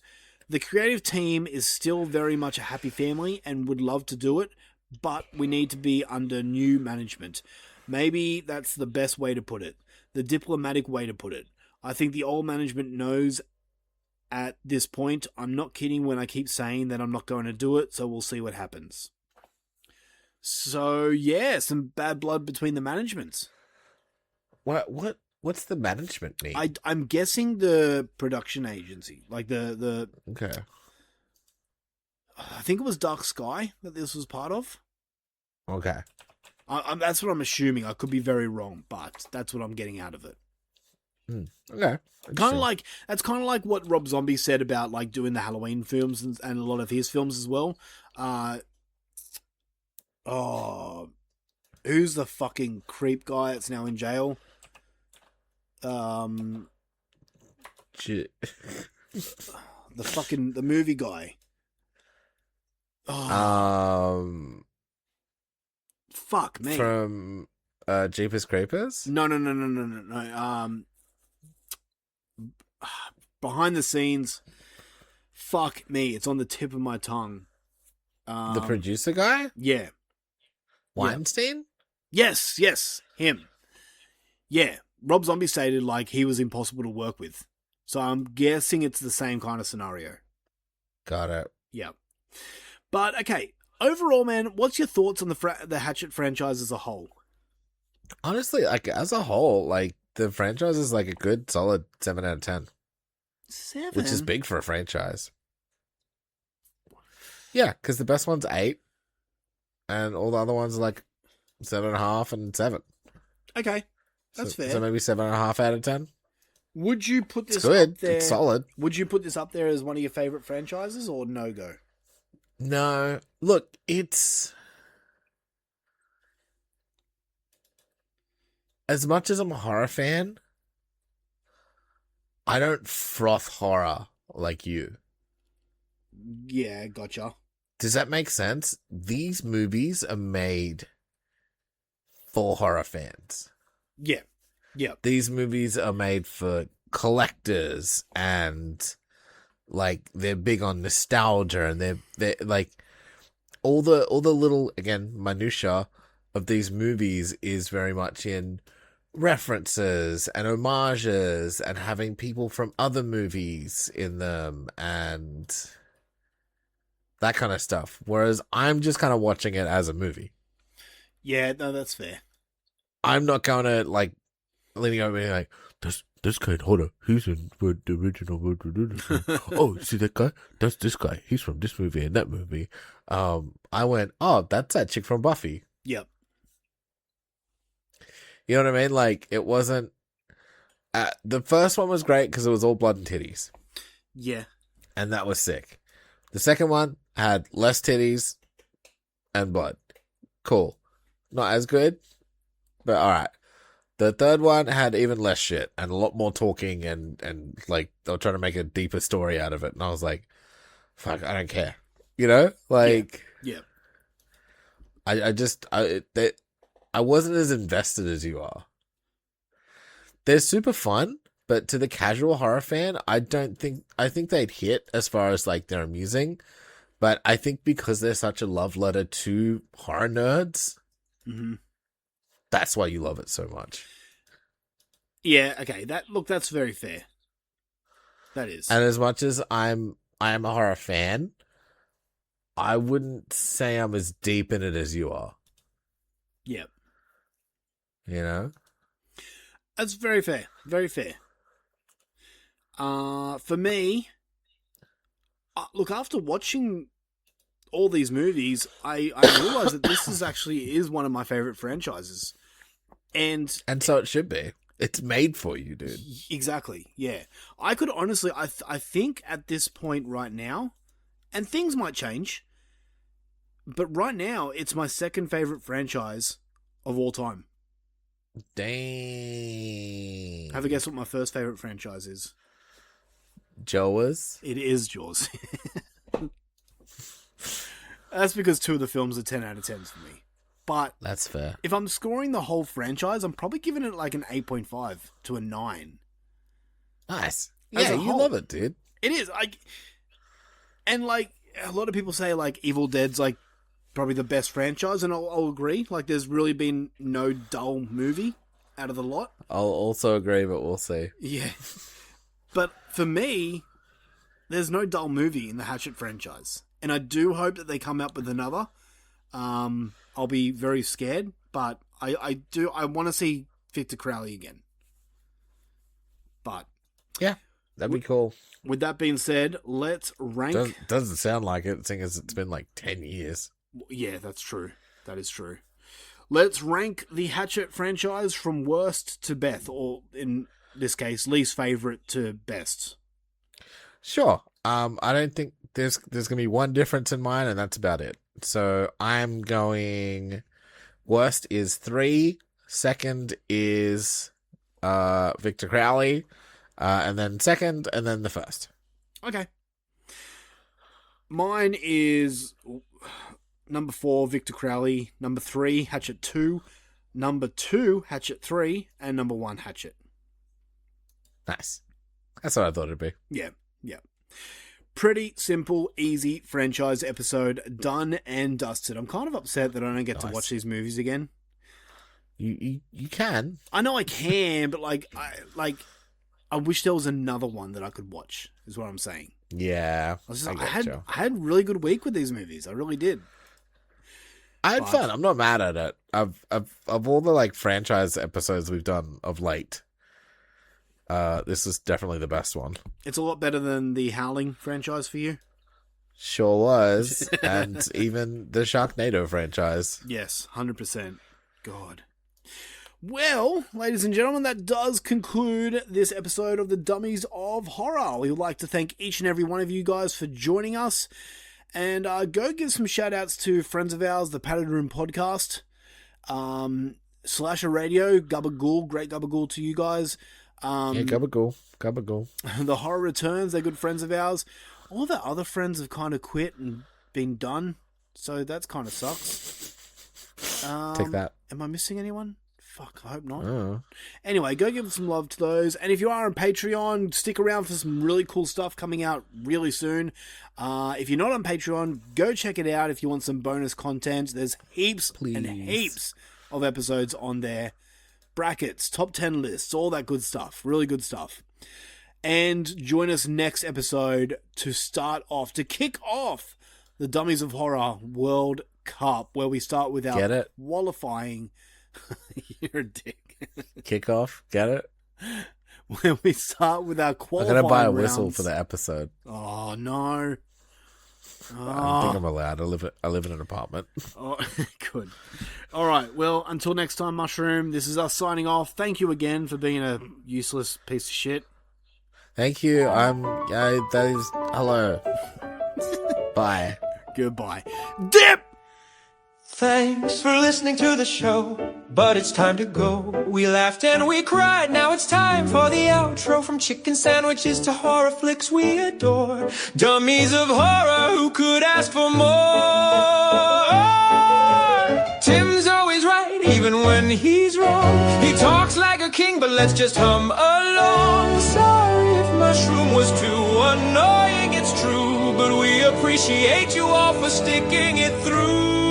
"The creative team is still very much a happy family and would love to do it, but we need to be under new management. Maybe that's the best way to put it, the diplomatic way to put it. I think the old management knows at this point. I'm not kidding when I keep saying that I'm not going to do it, so we'll see what happens." So, yeah, some bad blood between the managements. What's the management mean? I'm guessing the production agency, like the Okay. I think it was Dark Sky that this was part of. Okay. That's what I'm assuming. I could be very wrong, but that's what I'm getting out of it. Okay. Kind of like what Rob Zombie said about like doing the Halloween films and a lot of his films as well. Who's the fucking creep guy that's now in jail? The movie guy. Fuck me. From Jeepers Creepers? No. Behind the scenes. Fuck me. It's on the tip of my tongue. The producer guy? Yeah. Weinstein? Yes, him. Yeah. Rob Zombie stated like he was impossible to work with. So I'm guessing it's the same kind of scenario. Got it. Yeah. But, okay. Overall, man, what's your thoughts on the Hatchet franchise as a whole? Honestly, like, as a whole, like, the franchise is like a good, solid 7 out of 10. 7? Which is big for a franchise. Yeah, because the best one's 8. And all the other ones are like 7.5 and 7. Okay. That's fair. So maybe 7.5 out of 10. Would you put this It's good. up there? It's solid. Would you put this up there as one of your favorite franchises or no go? No. Look, it's... As much as I'm a horror fan, I don't froth horror like you. Yeah, gotcha. Does that make sense? These movies are made for horror fans. Yeah. Yeah. These movies are made for collectors, and like they're big on nostalgia, and they're like all the little, again, minutia of these movies is very much in references and homages and having people from other movies in them and that kind of stuff. Whereas I'm just kind of watching it as a movie. Yeah, no, that's fair. I'm not going to like leaning over and like, this guy in horror, he's in the original. Oh, see that guy? That's this guy. He's from this movie and that movie. I went, oh, that's that chick from Buffy. Yep. You know what I mean? Like, it wasn't... the first one was great because it was all blood and titties. Yeah. And that was sick. The second one had less titties and blood. Cool. Not as good, but alright. The third one had even less shit and a lot more talking and like, they were trying to make a deeper story out of it. And I was like, fuck, I don't care. You know? Like... Yeah. I wasn't as invested as you are. They're super fun, but to the casual horror fan, I think they'd hit as far as like they're amusing, but I think because they're such a love letter to horror nerds, that's why you love it so much. Yeah, okay. That's very fair. That is. And as much as I am a horror fan, I wouldn't say I'm as deep in it as you are. Yep. You know? That's very fair. Very fair. For me, look, after watching all these movies, I realized that this is one of my favorite franchises. And so it should be. It's made for you, dude. Exactly. Yeah. I could honestly, I think at this point right now, and things might change, but right now, it's my second favorite franchise of all time. Dang. Have a guess what my first favorite franchise is? Jaws? It is Jaws. That's because 2 of the films are 10 out of 10s for me. But that's fair. If I'm scoring the whole franchise, I'm probably giving it like an 8.5 to a 9. Nice. As Yeah, a you whole. love it, dude. It is. And like, a lot of people say like Evil Dead's like probably the best franchise, and I'll agree. Like, there's really been no dull movie out of the lot. I'll also agree, but we'll see. Yeah. But for me, there's no dull movie in the Hatchet franchise. And I do hope that they come out with another. I'll be very scared, but I want to see Victor Crowley again. But yeah, that'd be cool. With that being said, let's rank. Doesn't sound like it, seeing as it's been like 10 years. Yeah, that's true. That is true. Let's rank the Hatchet franchise from worst to best, or in this case, least favorite to best. Sure. I don't think there's gonna be one difference in mine, and that's about it. So I'm going. Worst is 3. Second is Victor Crowley, and then second, and then the first. Okay. Mine is number 4, Victor Crowley. Number 3, Hatchet 2. Number 2, Hatchet 3. And number 1, Hatchet. Nice. That's what I thought it'd be. Yeah. Pretty simple, easy franchise episode, done and dusted. I'm kind of upset that I don't get to watch these movies again. You can. I know I can, but I wish there was another one that I could watch, is what I'm saying. Yeah. I had a really good week with these movies. I really did. I had fun. I'm not mad at it. Of all the like franchise episodes we've done of late, this is definitely the best one. It's a lot better than the Howling franchise for you. Sure was. And even the Sharknado franchise. Yes, 100%. God. Well, ladies and gentlemen, that does conclude this episode of the Dummies of Horror. We would like to thank each and every one of you guys for joining us. And go give some shout-outs to friends of ours, the Padded Room Podcast, Slasher Radio, Gabagool, great Gabagool to you guys. Yeah, gabagool. Gabagool. The Horror Returns, they're good friends of ours. All the other friends have kind of quit and been done, so that's kind of sucks. Take that. Am I missing anyone? Fuck, I hope not. Oh. Anyway, go give some love to those. And if you are on Patreon, stick around for some really cool stuff coming out really soon. If you're not on Patreon, go check it out if you want some bonus content. There's heaps and heaps of episodes on there. Brackets, top 10 lists, all that good stuff. Really good stuff. And join us next episode to kick off the Dummies of Horror World Cup, where we start with our qualifying... You're a dick. Kickoff, get it? When we start with our qualifying I'm gonna buy a rounds. whistle for the episode. Oh no! I think I'm allowed. I live in an apartment. Oh, good. All right. Well, until next time, Mushroom. This is us signing off. Thank you again for being a useless piece of shit. Thank you. Hello. Bye. Goodbye. Dip. Thanks for listening to the show, but it's time to go. We laughed and we cried, now it's time for the outro. From chicken sandwiches to horror flicks we adore. Dummies of horror, who could ask for more? Tim's always right, even when he's wrong. He talks like a king, but let's just hum along. Sorry if Mushroom was too annoying, it's true, but we appreciate you all for sticking it through.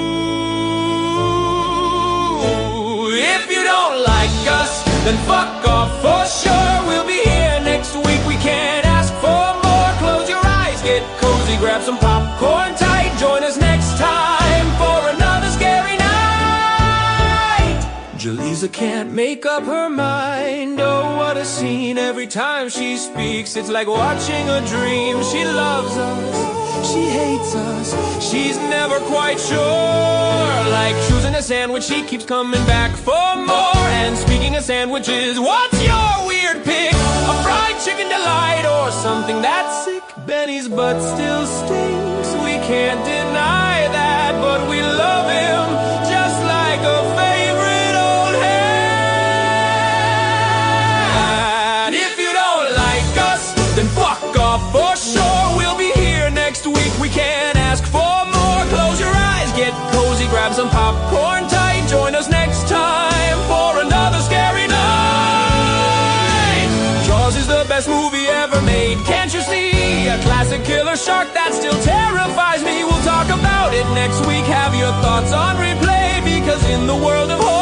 If you don't like us, then fuck off for sure. We'll be here next week, we can't ask for more. Close your eyes, get cozy, grab some popcorn tight. Join us next time for another scary night. Jaleesa can't make up her mind. Oh, what a scene every time she speaks. It's like watching a dream. She loves us, she hates us, she's never quite sure. Like choosing a sandwich, she keeps coming back for more. And speaking of sandwiches, what's your weird pick? A fried chicken delight or something that's sick? Benny's butt still stinks, we can't deny that, but we love him just like a favorite old hat. If you don't like us, then fuck off for sure. We'll be here next week, we can't ask for more. Close your eyes, get cozy, grab some popcorn tight. Join us next time for another scary night. Jaws is the best movie ever made, can't you see? A classic killer shark that still terrifies me. We'll talk about it next week. Have your thoughts on replay, because in the world of horror